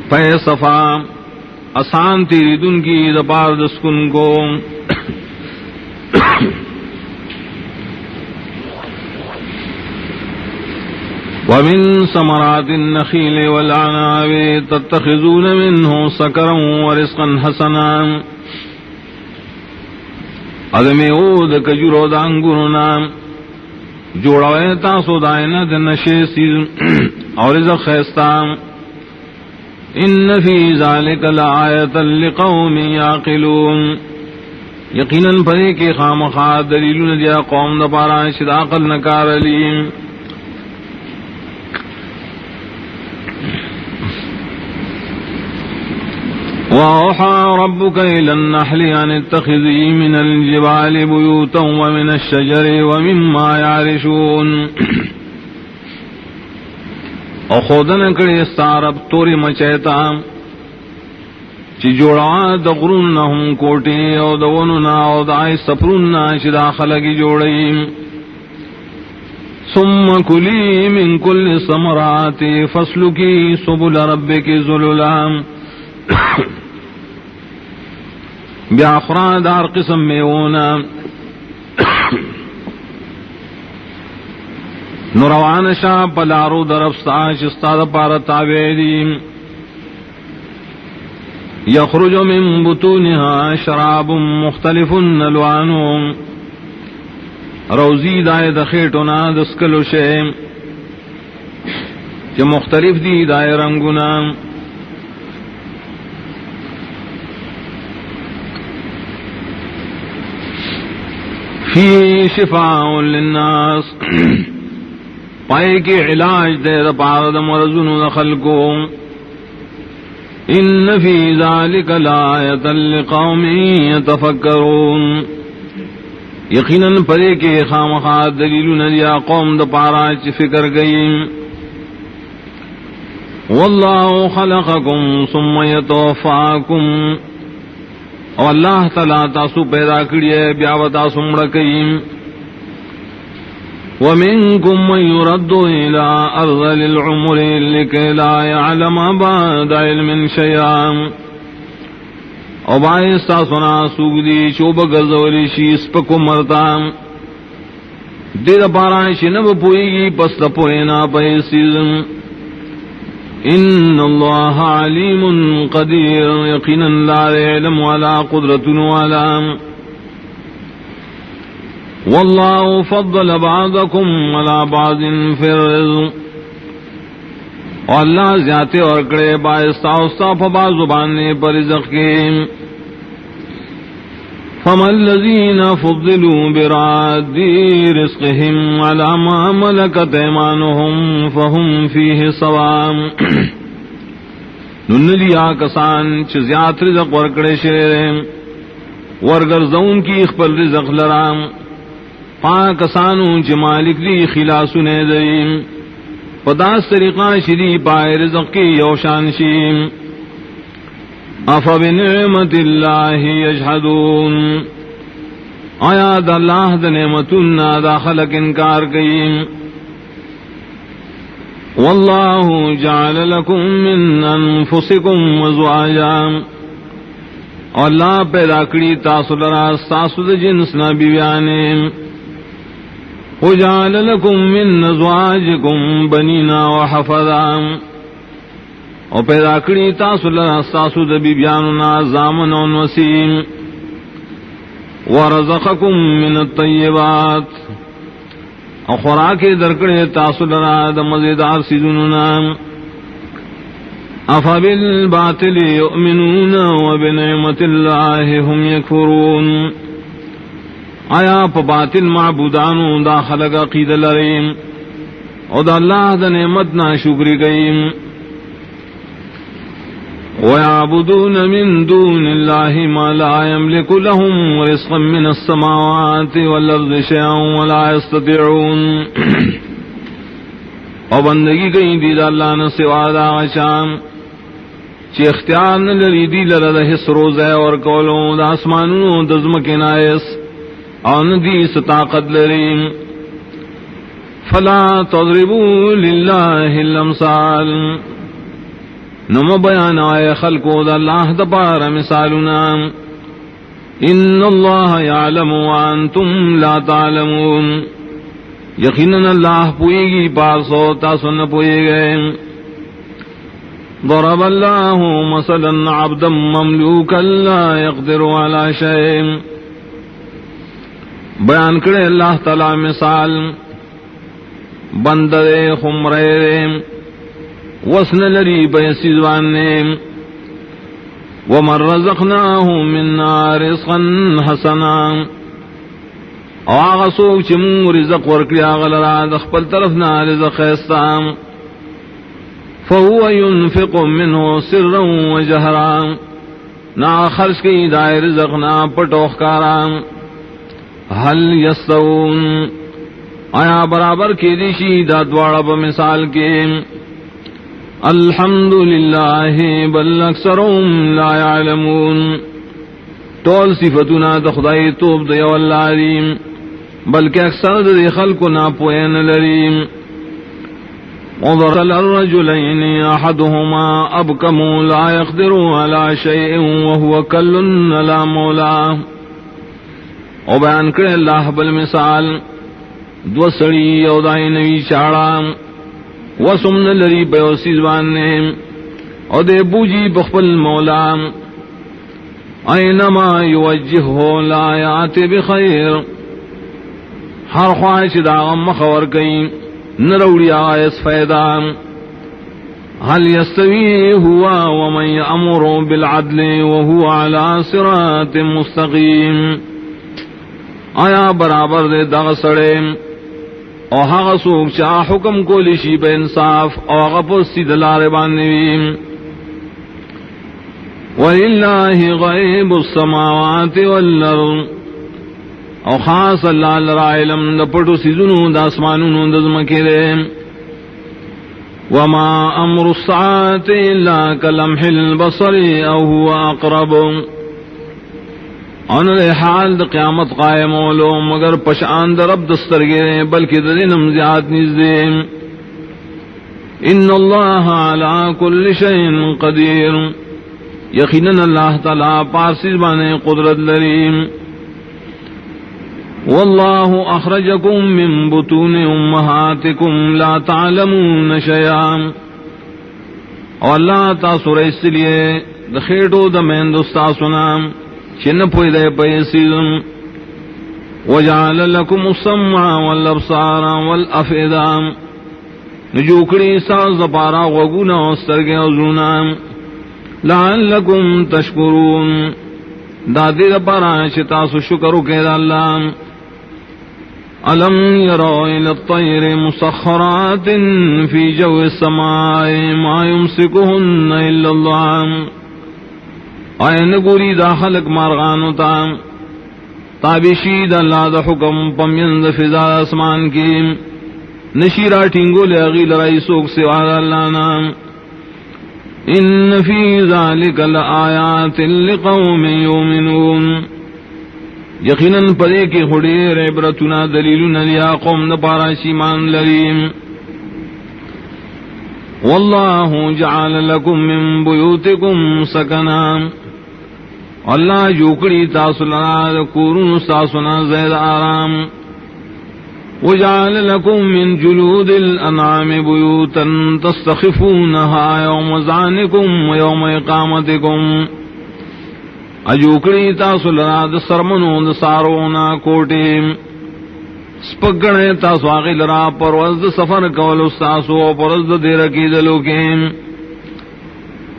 پہ صفا آسان تیری دن کی دپار دسکن کو، ومن ثمرات النخيل والعناب تتخذون منه سكرا ورزقا حسنا، ادمی اود کجورو دا انگورنا جوڑوئے تاسو دائنا دنشے سیز اور رزق خیستا، ان فی ذلک لآیۃ لقوم یعقلون یقیناً پدے کے خامخا دلیلون دیا قوم دا پارا شد عقل نکار علیم وَأَوْحَى رَبُّكَ إِلَى النَّحْلِ أَنِ اتَّخِذِي مِنَ الْجِبَالِ بُيُوتًا وَمِنَ الشَّجَرِ وَمِمَّا يَعْرِشُونَ او خودن کڑی استعرب توری مچیتا چی جوڑا دا غرون ہم کوٹی او دا وننا او دا آئی سپرون چی دا خلقی جوڑی ثم کلی من کل ثمرات فسلکی سبل ربک ذللا بیا افراد دار قسم میں اونا نروان شاہ پلارو درفستا شستا دا پارا تابیدی یخرج من بطونها شراب مختلف نلوانو روزی دائے دخیٹونا دسکلو شیم کہ مختلف دی دائے رنگونا فی شفاء للناس پائے کے علاج دے دا پارد مرزن دخل کو ان فی ذالک لآیت لقوم یتفکرون یقیناً پدے کے خامخا دلیلون دیا قوم دا پارا چی فکر گئی واللہ خلقکم ثم یتوفاکم اور اللہ تعالیٰ تاسو پیدا کریے بیاو تاسو مڑکیم ومنکم من يرد الى ارذل العمر لكي لا يعلم بعد علم شيئا اور باعث تاسونا سوگدی چوب گرزولی شیس پکو مرتا دیر پارانشی نب پوئی گی پس پوئینا پیسیزم ان اللہ علیم قدیر یقینا لا علم ولا قدرت ولا واللہ فضل بعضکم ولا بعض فی الرزق اور اللہ زیادہ اور کڑے باعثا استا فبا زبانے پر رزق کے فما الذین فضلوا براد رزقهم على ما ملكت ایمانهم فهم فیہ سواء ننلیا کسان چھ زیادہ رزق ورکڑے شرے ورگر زون کی اخبر رزق لرام پا کسانو چھ مالک دی خلاسنے دیم پداس طریقہ شری پائے رزق کی یوشان شیم افبنعمت اللہ یجحدون آیا دا اللہ دا نعمتنا دا خلق انکار کئیم واللہ جعل لکم من انفسکم ازواجا اللہ پیدا کری تاسو لرا ساسو دا جنس نبیانے وجعل لكم من ازواجكم بنینا وحفظا اور پیدا کری تاسو لرا ساسو دبی بیاننا زامن و وسیم ورزقكم من الطیبات اور خوراک درکڑے تاسو لرا دا مزیدار سیزننا افبالباطل یؤمنون وبنعمت اللہ هم یکفرون آیا پا باطل معبودانو دا خلق عقید لریم او دا اللہ دا نعمت نا شکری گئیم وَيَعْبُدُونَ مِن دُونِ اللَّهِ مَا لَا يَمْلِكُ لَهُمْ رِزْقًا مِّنَ السَّمَاوَاتِ وَالْأَرْضِ شَيْئًا وَلَا يَسْتَطِيعُونَ او بندگی گئی دی دا اللہ نے سوا دا غشام چی اختیار نلری دی لرد حس روزہ اور کولوں دا اسمانوں دزمکن آئیس اور ندیس طاقت لریم فلا تضربوا للہ الامثال نم بیان آئے خلقو دا اللہ دپار مثالنا ان اللہ یعلم وانتم لا تعلمون یقیناً اللہ پوئے گی پارسو تاسو نہ پوئے گئے ضرب اللہ مثلا عبدا مملوکا لا يقدر على شيء بیان کرے اللہ تعالی مثال بندے خمرے وسن لری بیسیزوان نے ومن رزقناه منا رزقا حسنا او آغا سوک چی مون رزق ورکلی آغا لرا دخپل طرفنا رزق خیستام فهو ينفق منه سرا وجهرا نا خرج کی دائے رزقنا پٹوخکارا حل یستوون آیا برابر کی دیشی دا دوارا بمثال کے الحمدللہ بل اکثرهم لا يعلمون طول صفتنا دخدائی توب دیو اللہ ریم بلکہ اکثر دی خلقنا پوین لریم وضرل الرجلین احدهما ابکم لا يقدر على شيء وهو كل لا مولا او بیان کرے اللہ بالمثال دو سڑی او دائی نوی چاڑا وسمن لری بیوسی زباننے او دے بوجی بخبل مولا اینما یوجہو لا یاتی بخیر ہر خواہش داغم مخور کئی نروڑی آئیس فیدا حل یستوی ہوا ومن یأمر بالعدل وہو علی صراط مستقیم آیا برابر دے دغ سڑے او هغه څوک چې حکم کولی شي په انصاف او هغه په سیده لارې باندې ولله غیب السماوات والارض او خاص الله لرا علم د پټو سيزونو د اسمانونو د زمکه ده وما امر الساعه الا كلمح البصر او هو اقرب ان حال د قیامت قائم اولو مگر پشان در رب دسترگے بلکہ دینم زیاد نزدے ان اللہ علی کل شیء قدیر یقینا اللہ تعالی پارسیز بانے قدرت لریم واللہ اخرجکم من بطون امہاتکم لا تعلمون شیئا اور اللہ تاثر اس لیے دخیٹو دمین دستاسنام چن پوئی دے پیسیزم وجعل لکم السمع والابصار والافئدہ نجوکڑی ساز دپارا غوگونا وسترگے وزونا لعلکم تشکرون دادی دپارا شتاس شکرو کید اللہ علم یرو الى الطیر مسخرات فی جو السماء ما یمسکہن الا اللہ آئین گوری دا خلق مارغانو تا تابشید اللہ دا حکم پمیند فضا اسمان کی نشیرہ ٹھنگو لے اغیل رئیسوک سوال اللہ نام ان فی ذالک لآیات لقوم یومنون یقیناً پدے کی خڑیر عبرتنا دلیلنا لیا قوم نپارا شیمان لریم واللہ جعل لکم من بیوتکم سکنا اللہ جوکڑی تاسلنا کورن ساسنا زید آرام وجعل لکم من جلود الانعام بیوتا تستخفونها یوم زعنکم ویوم اقامتکم اجوکڑی تاسلنا دسرمنو دسارونا کوٹی سپگنے تاسو آغی لرا پروز سفر کولو ساسو پروز دیرکی دلوکیم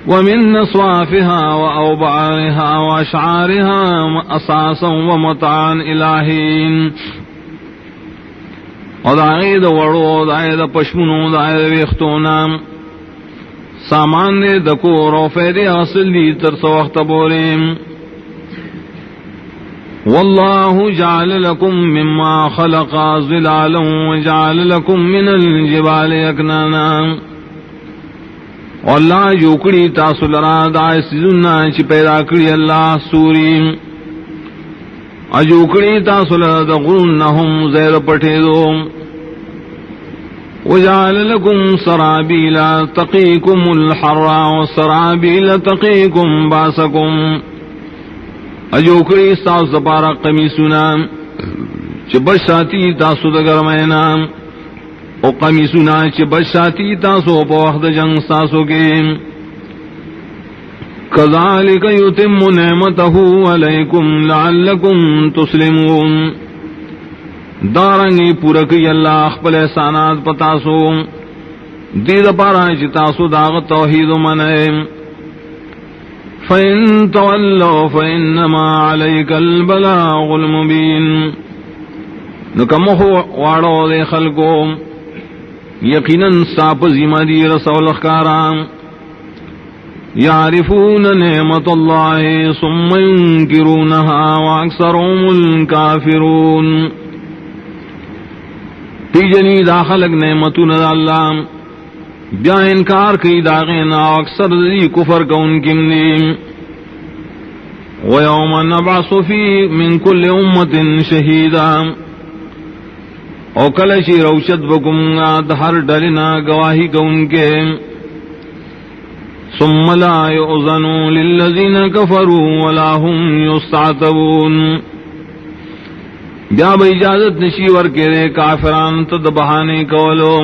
ومن نصوافها وأوبارها وأشعارها أساسا ومتاعا إلهين ودعيد ورو دعيد پشمنو دعيد ویختونا سامان دے دکور و فیدی حاصل دی ترس وقت بوریم والله جعل لكم مما خلق ظلالا وجعل لكم من الجبال أكنانا اللہ جوکڑی تاسو لرا دائے سیزننا چی پیدا کری اللہ سوریم اجوکڑی تاسو لرا دا غرونہم زیر پٹھے دو وجعل لکم سرابیلا تقیکم الحرا وسرابیل تقیکم باسکم اجوکڑی تاسو پارا قمیسونا چی بشاتی تاسو دا گرمینا او قمیسونا چی بشاتی تاسو پا وقت جنگ ساسو کے کذالک یتم نعمتہ علیکم لعلکم تسلمون دارنگی پورکی اللہ اخبر احسانات پتاسو دید پارا چی تاسو داغ توحید منئے فَإِن تَوَلَّوْا فَإِنَّمَا عَلَيْكَ الْبَلَاغُ الْمُبِينُ نکمخو وارو دے خلقو یقیناً ساپ ذمہ دی رسول اخکارام یعرفون نعمت اللہ ثم ينکرونها واکثرهم الکافرون پی جنی دا خلق نعمتون دا اللہ بیا انکار کی داغینا اکثر دی کفر کون کمنی ویوم نبعث فی من کل امت شہیدا او کلشی روشت بکمگا دہر ڈلنا گواہی کون کے ثم لا یؤذن للذین کفروا ولا هم یستعتبون بیا با اجازت نشیور کے رے کافران تد بہانے کولو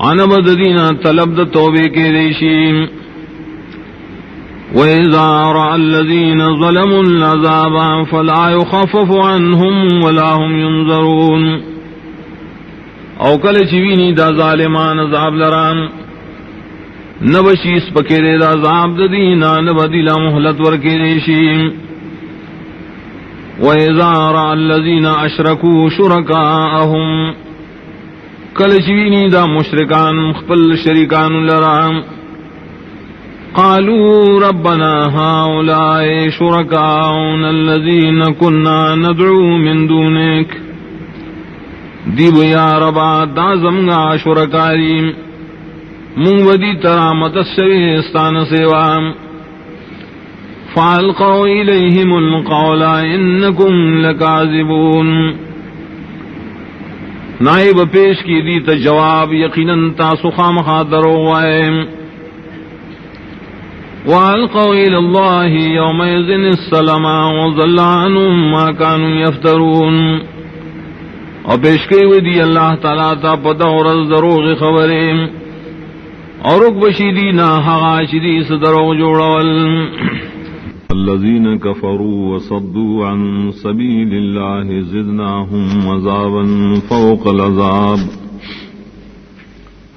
عنبد دینا طلب دا توبے کے ریشیم وَإِذَا رَأَى الَّذِينَ ظَلَمُوا الْعَذَابَ فَلَا يُخَفَّفُ عَنْهُمْ وَلَا هُمْ يُنظَرُونَ او کل چوینی دا ظالمان عذاب لرام نبشیس پکیرے دا عذاب دا دینا نبدیلا محلت ورکے ریشیم وَإِذَا رَأَى الَّذِينَ أَشْرَكُوا شُرَكَاءَهُمْ کل چوینی دا مشرکان خپل شریکان لرام قالوا ربنا هؤلاء شركاؤنا الذين كنا ندعو من دونك دیو یا ربا دا زمگا شرکاری من ودی ترامت الشویستان سیوام فالقوا الیہم القول انکم لکاذبون نائب پیش کی دیتا جواب یقیناً تاسو خامخا دروغائے وَأَلْقَوْا إِلَى اللَّهِ يَوْمَئِذٍ السَّلَامَ وَضَلَّ عَنْهُمْ مَا كَانُوا يَفْتَرُونَ اور پیش کی ہوئی دی اللہ تعالیٰ تا پتہ اور از دروغ خبریں اور رک بشیدی نا حغاشدی صدروغ جوڑول الذين كفروا وصدوا عن سبيل الله زدناهم عذابا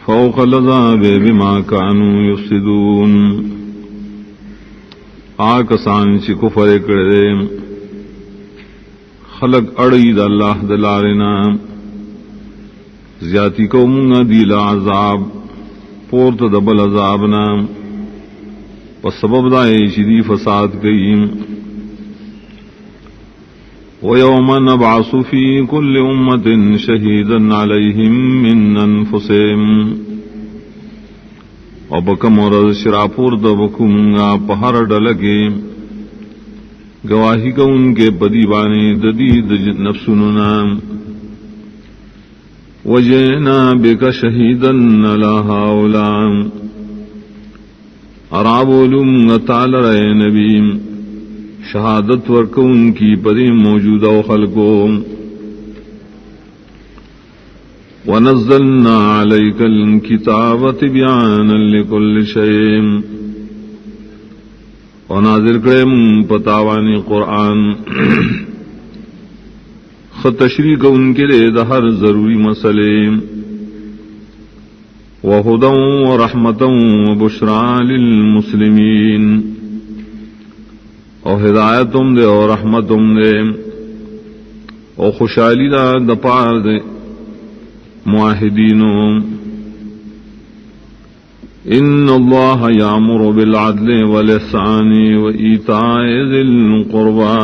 فوق العذاب بما كانوا يفسدون آکسان چی کفر کردے خلق اڑید اللہ دلارنا زیادی کو منگا دیلا عذاب پورت دبل عذابنا سبب دائے شدی فساد گئی وَيَوْمَ نَبْعَثُ فِي كُلِّ أُمَّةٍ شَهِيدًا عَلَيْهِمْ مِنْ أَنفُسِهِمْ اور بکم اور شراپور دبکم گا پہر ڈلگے گواہی کا ان کے بدیبانے ددید نفسننا وَجِئْنَا بِكَ شَهِيدًا عَلَى هَؤُلَاءِ ارابولم تعالی رہے نبی شہادت ورکو ان کی پدی موجودہ خلقوں ونزلنا علیک الکتاب تبیانا لکل شیء اور نازل کرم پتاوانی قرآن خط تشریح ان کے لئے ہر ضروری مسئلے وَهُدًى وَرَحْمَةً وَبُشْرَى لِلْمُسْلِمِينَ اور ہدایتم دے اور رحمتم دے اور خوشحالی دا دپار دے معاہدینوں ان اللہ یامر بالعدل والإحسان وإیتاء ذی القربى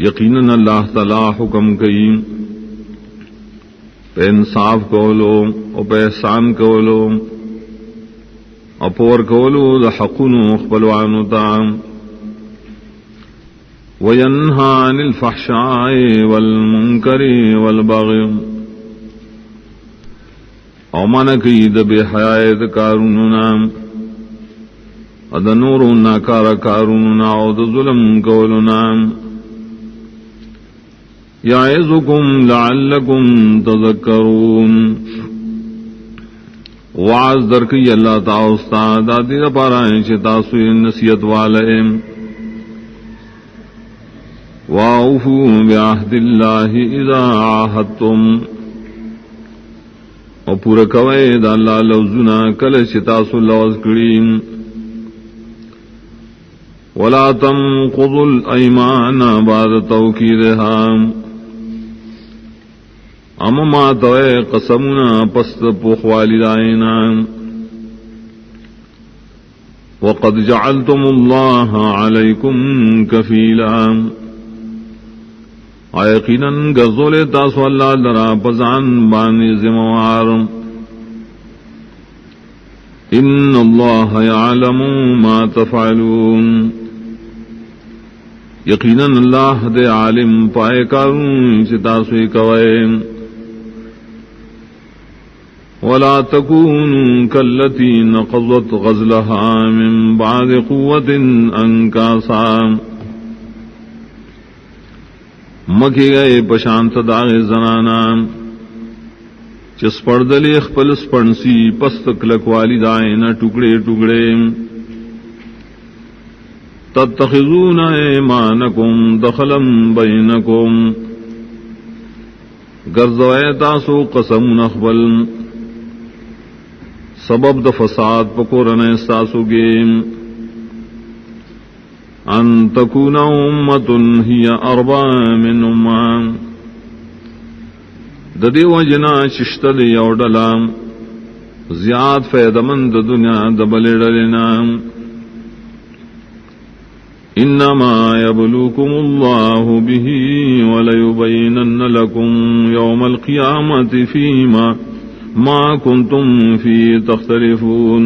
یقیناً اللہ تعالی حکم کئی پہ انصاف کولو اور پہ احسان کولو اپور کولو دا حقنو اخبلوانو تا وینہا عن الفحشاء والمنکر والبغی او منکی دا بے حیاء کاروننا دا نورو ناکار کاروننا او دا ظلم کولونا یعظکم لعلکم تذکرون وعظ درکی اللہ تعالی استاد دادی دا پارائیں چھ تاسوی نصیحت والے وَأَوْفُوا بِعَهْدِ اللَّهِ إِذَا عَاهَدتُّمْ او پورا کوئے دا اللہ لوزنا کل چتاسو لوز کریم. ولا تنقضوا الایمان بعد توکیدها اما ما توئے قسمنا پست پوخوالی دائنا. وقد جعلتم اللہ علیکم کفیلا یقیناً گزول تاسو اللہ لرا پزان بانی ذموار. ان اللہ یعلم ما تفعلون یقیناً اللہ دے عالم پائے کارون چتاسوی کوئے. ولا تكونوا كالتي نقضت غزلها من بعد قوة انكاسا مکی گئے پشانت داغ زنانا چس پردلی خپل سپنسی پست کلکوالی دائنا ٹکڑے ٹکڑے. تتخذون ایمانکم دخلا بینکم گرزوئے تاسو قسم نخبل سبب د فساد پکورن استاسو گیم. ان تکون امت ہی اربع من امم ددی وجنا چشتد یوڈلا زیاد فیدمند دنیا دبلڈلنا. انما یبلوکم اللہ به ولیبینن لکم یوم القیامت فیما ما کنتم فی تختلفون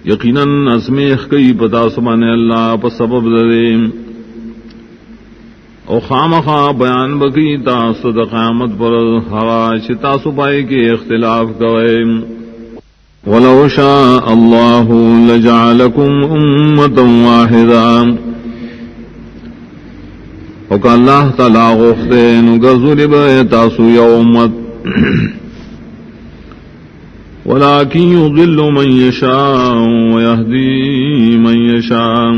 یقیناً اسمیخ کئی پتا سبحان اللہ پس سبب دیم او خامخا بیان بکی تاسو د قیامت پر ہوا چتا سپائی کے اختلاف کوئے. ولو شاء اللہ لجعلکم امتا واحدا وکا اللہ تعالی غفتین گرزو لبے تاسو یومت ولكن يضل من يشاء ويهدي من يشاء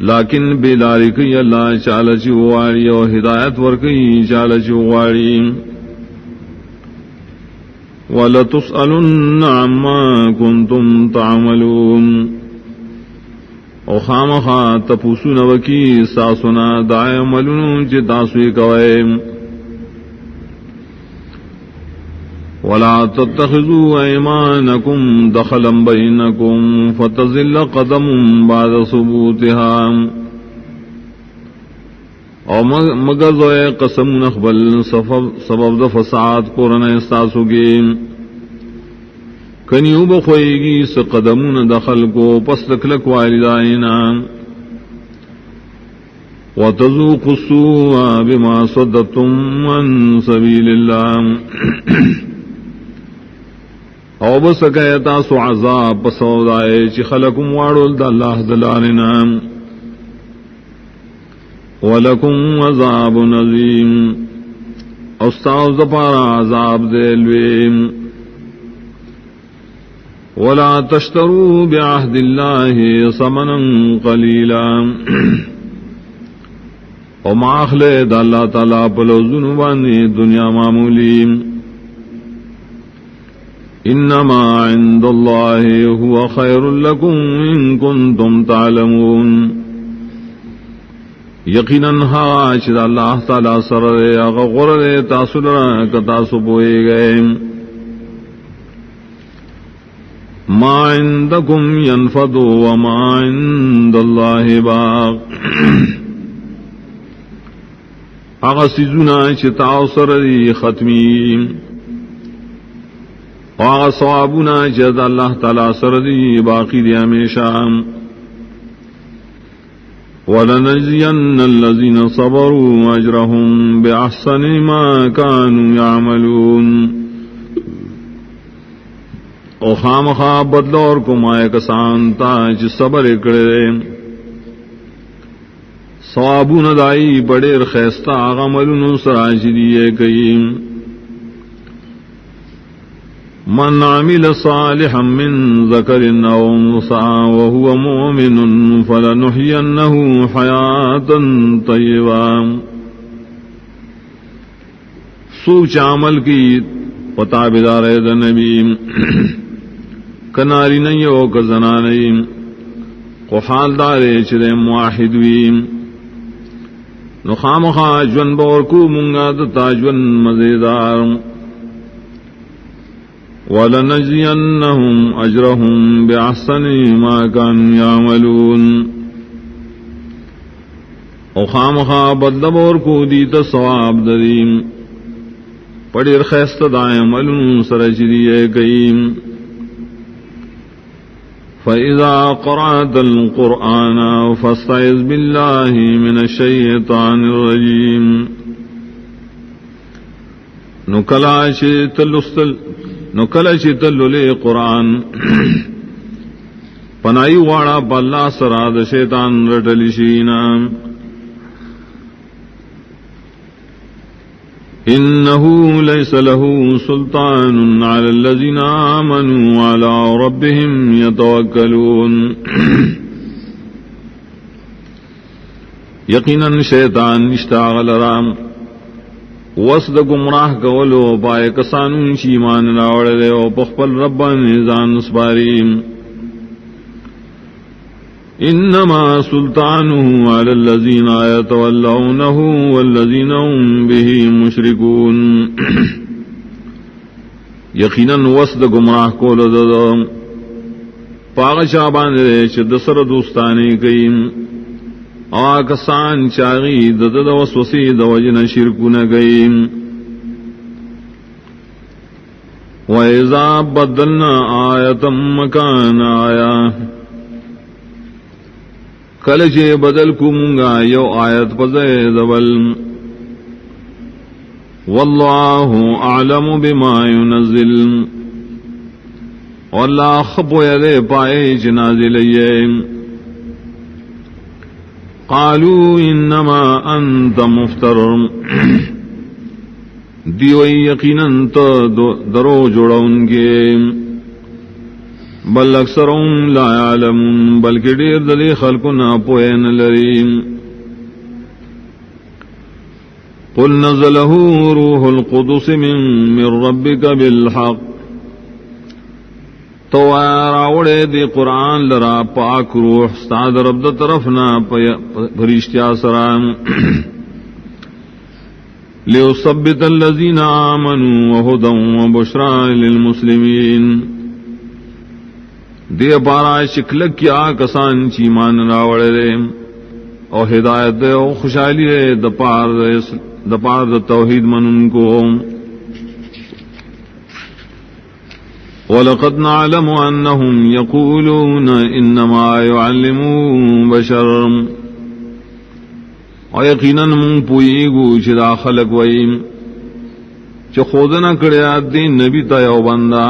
لیکن بیلاری کی اللہ چالچی واری اور ہدایت ورکی چالچی واری. وَلَتُسْأَلُنَّ عَمَّا كُنْتُمْ تَعْمَلُونَ او خامخا تپوسون وکی ساسونا دائے ملون چی تاسوی کوئے. ولا تتخذوا ايمانكم دخلا بينكم فتزل قدم بعد ثبوتها او مگر زوئے قسم نخبل سبب د فساد قرن استاسو گی کنیو بخوئے گی اس قدمون دخل کو پس لکلک والدائنا. وتذوقوا السوء بما صددتم عن سبيل الله او بس کہتا سو عذاب پسودائے چی خلقم وارول دا اللہ دلالنا. ولکم عذاب عظیم استاذ دپارا عذاب دلویم. ولا تشتروا بعهد الله ثمنا قلیلا او ماخلے دا اللہ تعالی پلو ذنوبانی دنیا معمولی. انما عند اللہ هو خیر لکم ان کنتم تعلمون یقیناً چدا اللہ تعالی سر غور تاسو لرا کتاسو بوئے گئے. ما عندکم ینفد وما عند اللہ باق اغسیزونا چتاو سر ختمی وآغا صوابنا جد اللہ تعالی سردی باقی دی ہمیشہ. وَلَنَجْزِيَنَّ الَّذِينَ صَبَرُوا أَجْرَهُمْ بِأَحْسَنِ مَا كَانُوا يَعْمَلُونَ او خامخا بدلور کو مائے کسان تا چی صبر اکڑے صوابون دائی بڑیر خیستا غملون سراجی دیئے کئیم. من عمل صالحا من ذکر او انثى وهو مؤمن فلنحيينه حياة طيبة سوچ عمل کی پتابدار د نبی کناری نہیں ہو کہ زنا نہیں کو حال دارے چرے موحد ویم نخام خواہ جون بور کو منگا دتا جون مزیدار وَلَنَجْزِيَنَّهُمْ أَجْرَهُمْ بِأَحْسَنِ مَا كَانُوا يَعْمَلُونَ او خامخا بدلبور کو دیتا ثواب دریم پڑیر خیست دائیں عملون سرچریے کئیم فَإِذَا قَرَأْتَ الْقُرْآنَ فَاسْتَعِذْ بِاللَّهِ مِنَ الشَّيْطَانِ الرَّجِيمِ نکلچ تللے قرآن پنائی واڑا باللہ سراد شیطان رٹلشینا انہو لیس لہو سلطان علی الذین آمنوا علی ربهم یتوکلون یقیناً شیطان اشتاغل رام وسد گمراہ کولو پائے کسانون شیمان راوڑ دے او پخپل ربان نزان سپاریم انما سلطانه علی الذین یتولونہ والذین هم به مشرکون یقیناً وسد گمراہ کولو دو پاغ شابان دے چد سر دوستانی کئیم آکسان چاغی دد وسوسی دوجن شرکن گئیم وَإِذَا بَدَّلْنَا آیَةً مَكَانَ آیَةٍ کلچے بدل کو منگا یو آیت پزید بل واللہ اعلم بما ينزل واللہ خبو یدے پائے چنازلیے قالوا انما انت مفتر دیوئی یقیناً تو درو جوڑون کے بل اکثرهم لا يعلمون بلکہ دیر دلی خلقنا پوین لریم قل نزله روح القدس من ربك بالحق تو راوڑے دی قرآن لرا پاک روح استاد رب دا طرفنا پرشتیا سرام لیثبت الذین آمنوا وہدا وبشرا للمسلمین دی پارا شکلک کیا کسان چیمان راوڑے دے او ہدایت دے او خوشحالی دے دپار دا توحید منن کو وَلَقَدْ نَعْلَمُ أَنَّهُمْ يَقُولُونَ إِنَّمَا يُعَلِّمُ بَشَرٌ اور یقیناً من پوئیگو چدا خلق وئیم چو خودنا کڑیا دین نبی تا یو بندہ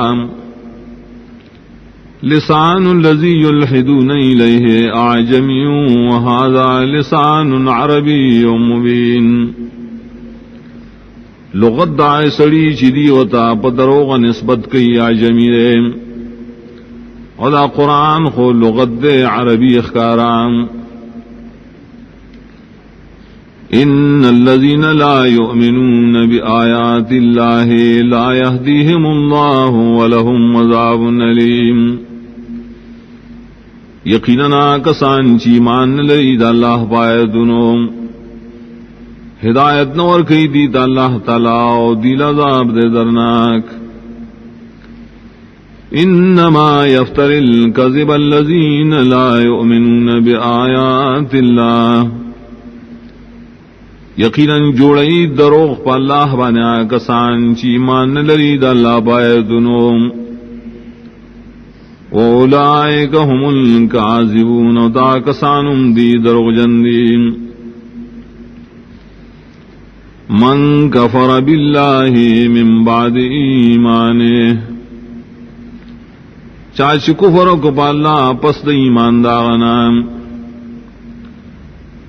لسان الذی یلحدون الیہ اعجمی وہذا لسان عربی مبین لغت دائے سڑی چیدی ہوتا پدروغ نسبت کی عجمی دے اور دا قرآن خو لغت دے عربی اخکارام ان الذین لا یؤمنون بآیات اللہ لا یہدیہم اللہ ولہم عذاب علیم یقیناً کسان چیمان لئی دا اللہ پائے دنوں ہدایت نور کئی دی تا اللہ تعالی دل عذاب دے درناک انما یفتر الکذب الذین لا یؤمنون بآیات اللہ یقیناً جوڑئی دروغ پا اللہ بانا کسان چی مان لری دا اللہ پائے دنوں وَأُولَئِكَ هُمُ الْكَاذِبُونَ دا کسانم دی دروغ جندیم من کفر باللہ من بعد ایمانے چاچ کفر کو پا اللہ پس دا ایمان داغنا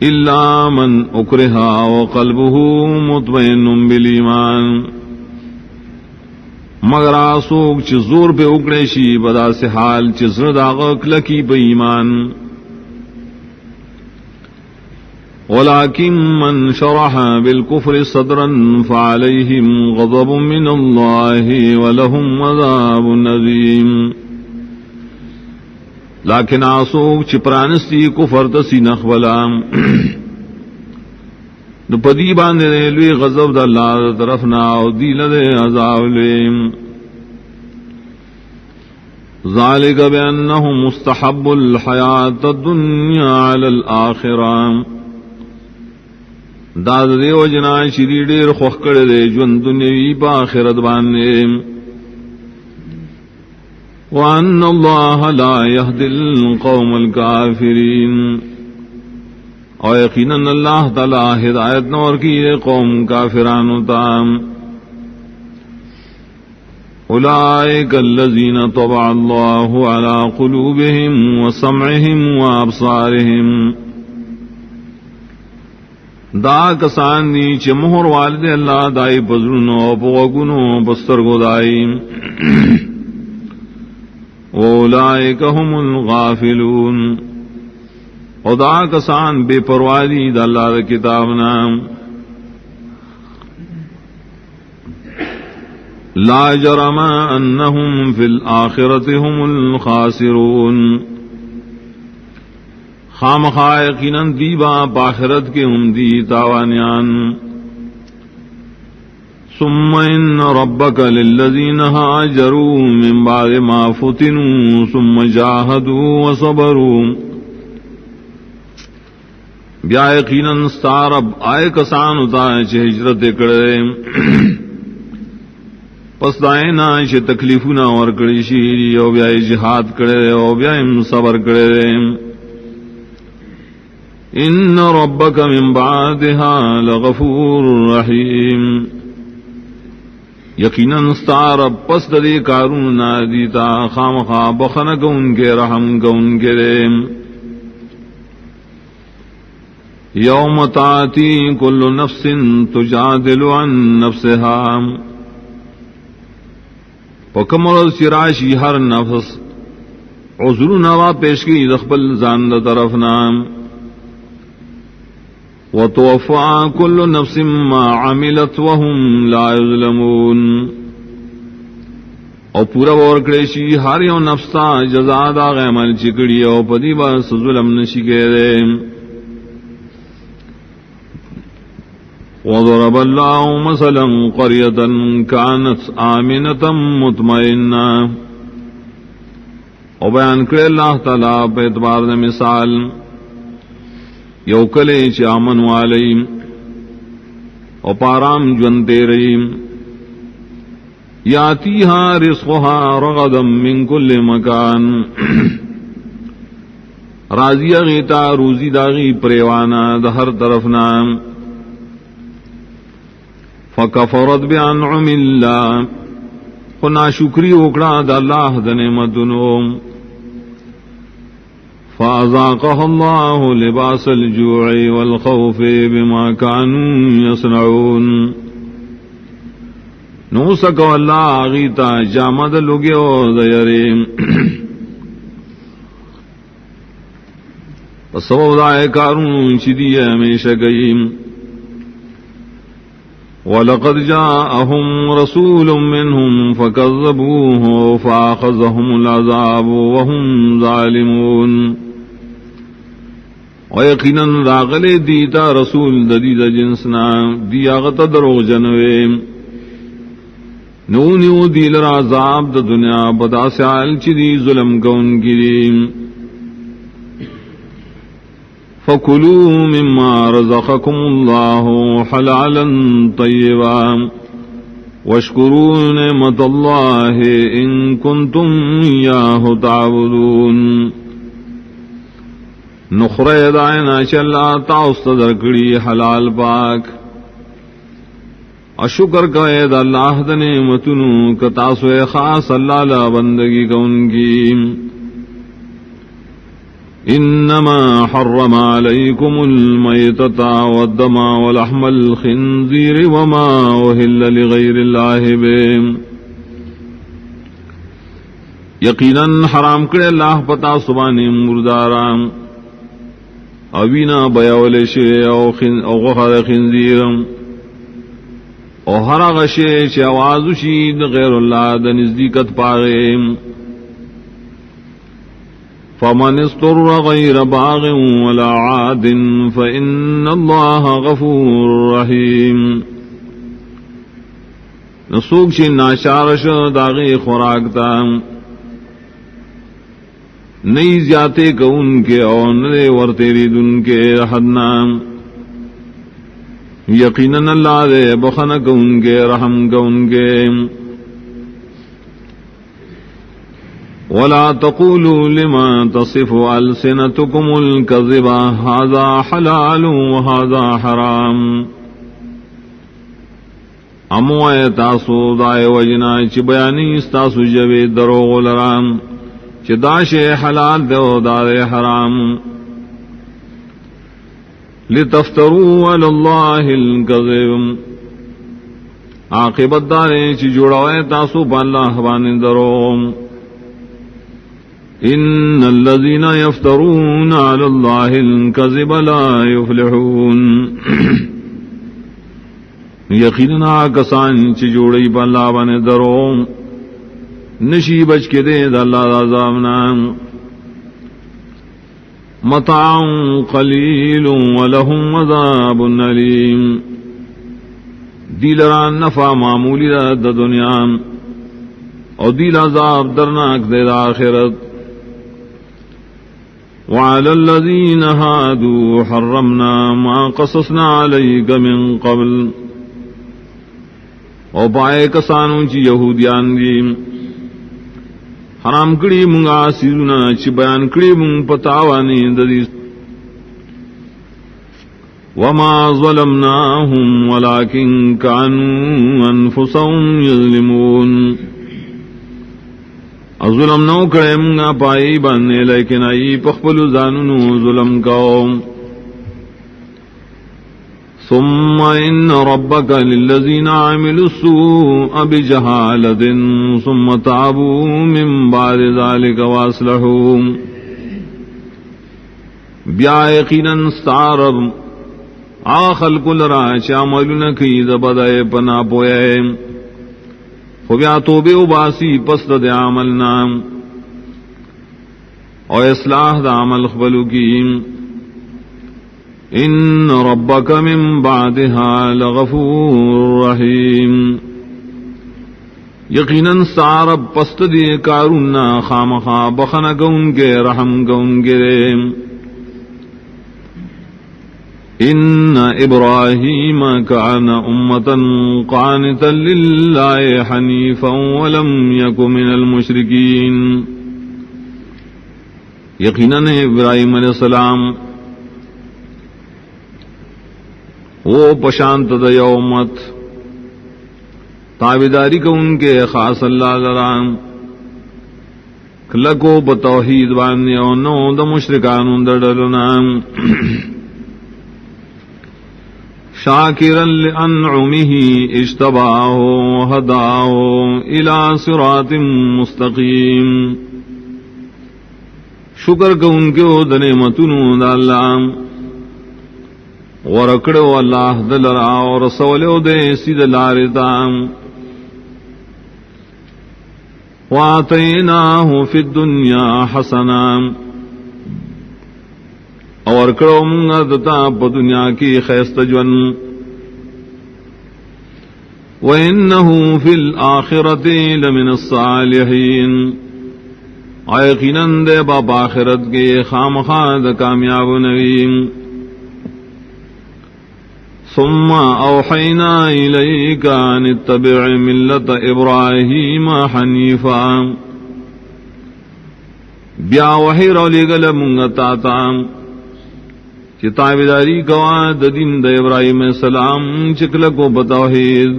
الا من اکرہا وقلبہ مطمئن بالایمان مگر آسوک چی زور پہ اکڑے شی بدا سے حال چی زرد آغا کلکی پہ ایمان ولكن من شرح بالكفر صدرا فعليهم غضب من الله ولهم عذاب عظيم. لیکن آسوک چپرانستی کفر تسی نخبلام نو پدی باندے لوی غضب دا اللہ طرفنا او دیل دے عذاب لیم. ذالک بأنہم مستحب الحیات الدنیا علی الآخرہ، داد دے وجنا شری دیر خوخ کردے جون دنیاوی پا آخرت باندے. وَأَنَّ اللَّهَ لَا يَهْدِي الْقَوْمَ الْكَافِرِينَ، اور یقیناً اللہ تعالی ہدایت نور کی قوم کافرانو تام. اولئک الذین طبع اللہ علی قلوبہم وسمعہم وابصارہم، دا کسان دی چھ مہر والد اللہ دائی پزرنو پوگنو بسترگو دائی. اولئک هم الغافلون، خدا کسان بے پروادی دا اللہ دا کتاب نام. لا جرم انہم فی الآخرت هم الخاسرون، خام خائقیناً دیبا پاخرت کے ہم دی تاوانیان. ثم ان ربک للذین ہاجروا من بعد ما فتنوا ثم جاہدوا وصبروا، بیا یقیناً ستارب آئے کسان ہوتا ہے چھ ہجرت کرے پس دائنا چھ تکلیفنا اور کڑی شیری او بیا جہاد کرے او بیا صبر کرے. ان ربک من بعدها لغفور رحیم، یقیناً ستارب پس دے کارون نادیتا خامخا بخنک ان کے رحم کا ان کے دے. یوم تاتی کل نفس تجادل عن نفسها، پکمر سراشی ہر نفس عذر نوا پیش کی دخبل زان دا طرف نام. وتوفى كل نفس ما عملت وهم لا يظلمون، او پورا ورکڑیشی ہر یو نفس تا جزا دا عمل چکڑی او پدی بس ظلم نشی کرے. وضرب الله مثلا قرية كانت آمنة مطمئنة، او بیان کرے اللہ تعالیٰ پہ اعتبار دے مثال یو کلے چ امن والیم او پارام جنتے ریم. یاتیہا رزقها رغدا من کل مکان، راضیہ غیتا روزی داغی پریوانا دا ہر طرف نام. فکفرت بانعم اللہ، خنا شکری اکڑا دا اللہ دا نعمتنو. فأذاقها الله لباس الجوع والخوف بما كانوا يصنعون، نو سکو اللہ آغیتا جامد لگیو دیریم سبب دائے کارون شدی ہمیشہ گئیم. وَلَقَدْ جَاءَهُمْ رَسُولٌ مِّنْهُمْ فَكَذَّبُوهُ فَأَخَذَهُمُ الْعَذَابُ وَهُمْ ظَالِمُونَ، و یقیناً راغلے دیتا رسول ددید جنسنا دیا غت دروغ جنوے نونیو دیل عذاب دا دنیا بدا سیال چی ظلم کون کی. فَكُلُوا مِمَّا رَزَقَكُمُ اللَّهُ حَلَالًا طَيِّبًا وَاشْكُرُوا نِعْمَةَ اللَّهِ إِن كُنتُمْ إِيَّاهُ تَعْبُدُونَ. نخرے دائنا چلا تاؤست درکڑی حلال پاک، اشکر کا اید اللہ دا نعمتنو کتاسو خاص اللہ لا بندگی کا ان کی. انما حرم علیکم المیتۃ والدم ولحم الخنزیر وما اہل لغیر اللہ بہ، یقیناً حرام کرے اللہ پتا سبانی مردارام اوینا بیاول شی او غخر خنزیرم او هر غشی چی آوازو شید غیر اللہ دا نزدیکت پاغیم فمن اضطر غیر باغ ولا عاد فإن اللہ غفور رحیم نسوک چی ناشارش داغی خوراکتا نئی زیادے کو ان کے اور نئے ورتیری دن کے حدنا یقیناً اللہ دے بخن کو ان کے رحم کو ان کے ولا تقولوا لما تصف ألسنتكم الكذب هذا حلال وهذا حرام اموائے تاسو دائے وجنا چی بیانی استاسو جوے دروغ لرام چی داش حلال دے و دار حرام لتفتروا علی اللہ الکذب عاقبت دارے چی جوڑوائے تاسو پا اللہ بانی دروغ ان الذین یفترون علی اللہ الکذب لا یفلحون یقیناً کسان چی جوڑی پا اللہ بانی دروغ نشی بچ کے دے دا اللہ عذابنا متاع قلیل ولہم عذاب علیم دیلران نفع معمولی دا دنیا اور دیل عذاب درناک دے دا آخرت وعلى الذین هادوا حرمنا ما قصصنا علیک من قبل اور پائے کسانوں چی یہودیان دیم حرام کڑی منگا سیزونا چی بیان کڑی منگ پتاوانی ددی وما ظلمناهم ولكن كانوا انفسهم يظلمون ظلم نو کڑے منگا پائی بانے لیکن آئی پخپل زاننو ظلم کاؤ ثم ان ربك للذين عملوا السوء بجهالة ثم تابوا من بعد ذلك واصلحوا بیا یقینا استعرب آخل کل را چاملن کی زبدائے پنا پوئے خوبیا توبے باسی پست دے عملنا اور اصلاح دا عمل خبلو کی ان ربک من بعدها لغفور رحیم یقیناً سارب پست دی کارنا خامخا بخن گون کے رحم گون کے ان ابراہیم کان امتا قانتا للہ حنیفا ولم یک من المشرکین یقیناً ابراہیم علیہ السلام وہ پشانت د امت تابیداری کو ان کے خاص اللہ لرام کلکو بتوحید باندے او نو د مشرکان دڑلنا شاکرا لانعمه اجتباه وهداه الى صراط مستقیم شکر کو ان کے د نعمتونو د اللہ ورکڑو اللہ دلرا اور سولو دے سید لارتا وآتیناہ فی الدنیا حسنا اور کڑو منگا دتا پا دنیا کی خیست جون وَإِنَّهُ فِي الْآخِرَةِ لَمِنَ الصَّالِحِينَ آیقیناً دے باپ آخرت کے خامخاد کامیاب نویم ثم اوحینا الیک ان اتبع ملت ابراہیم حنیفا بیا وحی رولی گل منگتا چی تابداری کوا دین د ابراہیم السلام چکلکو بتوحید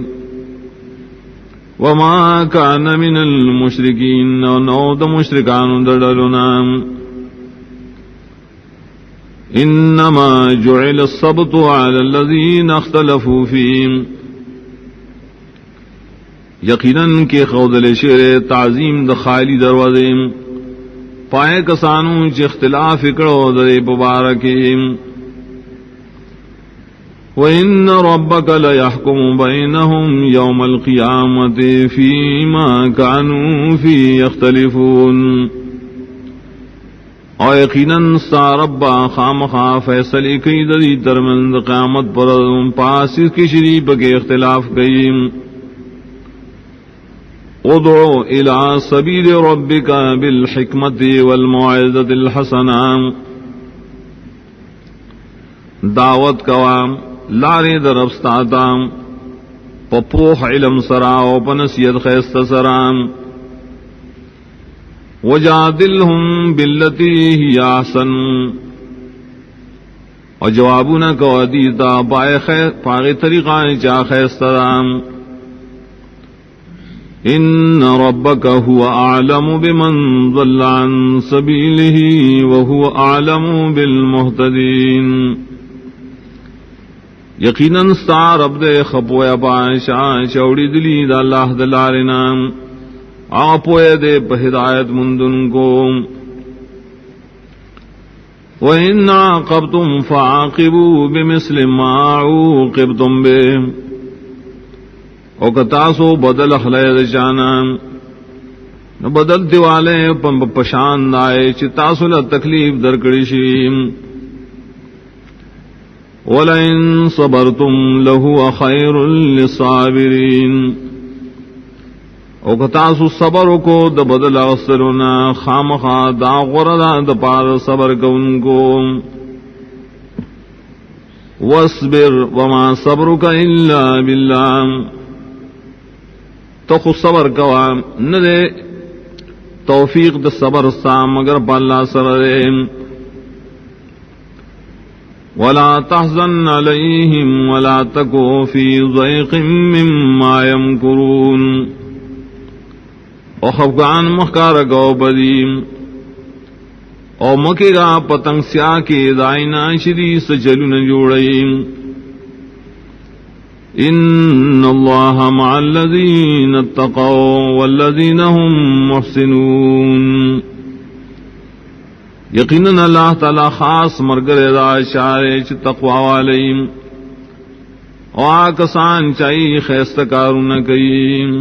وما کان من المشرکین نو د مشرکان دڑلنا انما جعل السبت على الذين اختلفوا فيه یقیناً کے خودل شیر تعظیم د خالی دروازے پائے کسانوں چ اختلاف اکڑو دے مبارکیم وَإِنَّ رَبَّكَ لَيَحْكُمُ بَيْنَهُمْ يَوْمَ الْقِيَامَةِ فِيمَا كَانُوا فِيهِ يَخْتَلِفُونَ اور یقیناً ساربا خامخا فیصلے کی دری درمند قیامت پر پاس کی شریف کے اختلاف گئی ادعو الى سبیل ربک بالحکمت والموعظۃ الحسنہ دعوت کوام لارے دربستاتام پپوح علم سراو پنسیت خیست سرام وجادلہم باللتی ہی احسن اور جوابنا کو دیتا پاغی طریقہ چا خیست رام ان ربک هو اعلم بمن ضل عن سبیلہ وهو اعلم بالمہتدین یقیناً ستار رب دے خپویا پاشا چوڑی دلی دا اللہ دلارنا آپوئے دے پہدایت مندن کو وَإِنْ عَاقَبْتُمْ فَعَاقِبُوا بِمِثْلِ مَا عُوقِبْتُمْ بِهِ او کتاسو بدل خلید چانا بدل دیوالے پشاند آئے چتاسو لتکلیف درکڑی شیم وَلَئِن صَبَرْتُمْ لَهُوَ خَيْرٌ لِّلصَّابِرِينَ او کتاسو صبر کو د بدل اغسرنا خامخا دا غردا د پار صبر کونکو وَاصْبِرْ وَمَا صَبْرُكَ إِلَّا بِاللَّهِ تو خود صبر کوا نہ دے توفیق د صبر سا مگر پاللہ سر دے وَلَا تَحْزَنْ عَلَيْهِمْ وَلَا تَكُ فِي ضَيْقٍ مِّمَّا يَمْكُرُونَ او خفگان مخکار گو بدیم او مکرا پتنگ سیا کے دائنا شری سجلن جوڑیم ان اللہ مع الذین اتقوا والذین هم محسنون یقیناً اللہ تعالی خاص مرگر دا شارے چ تقوی والیم او آکسان چاہی خیست کارون کئیم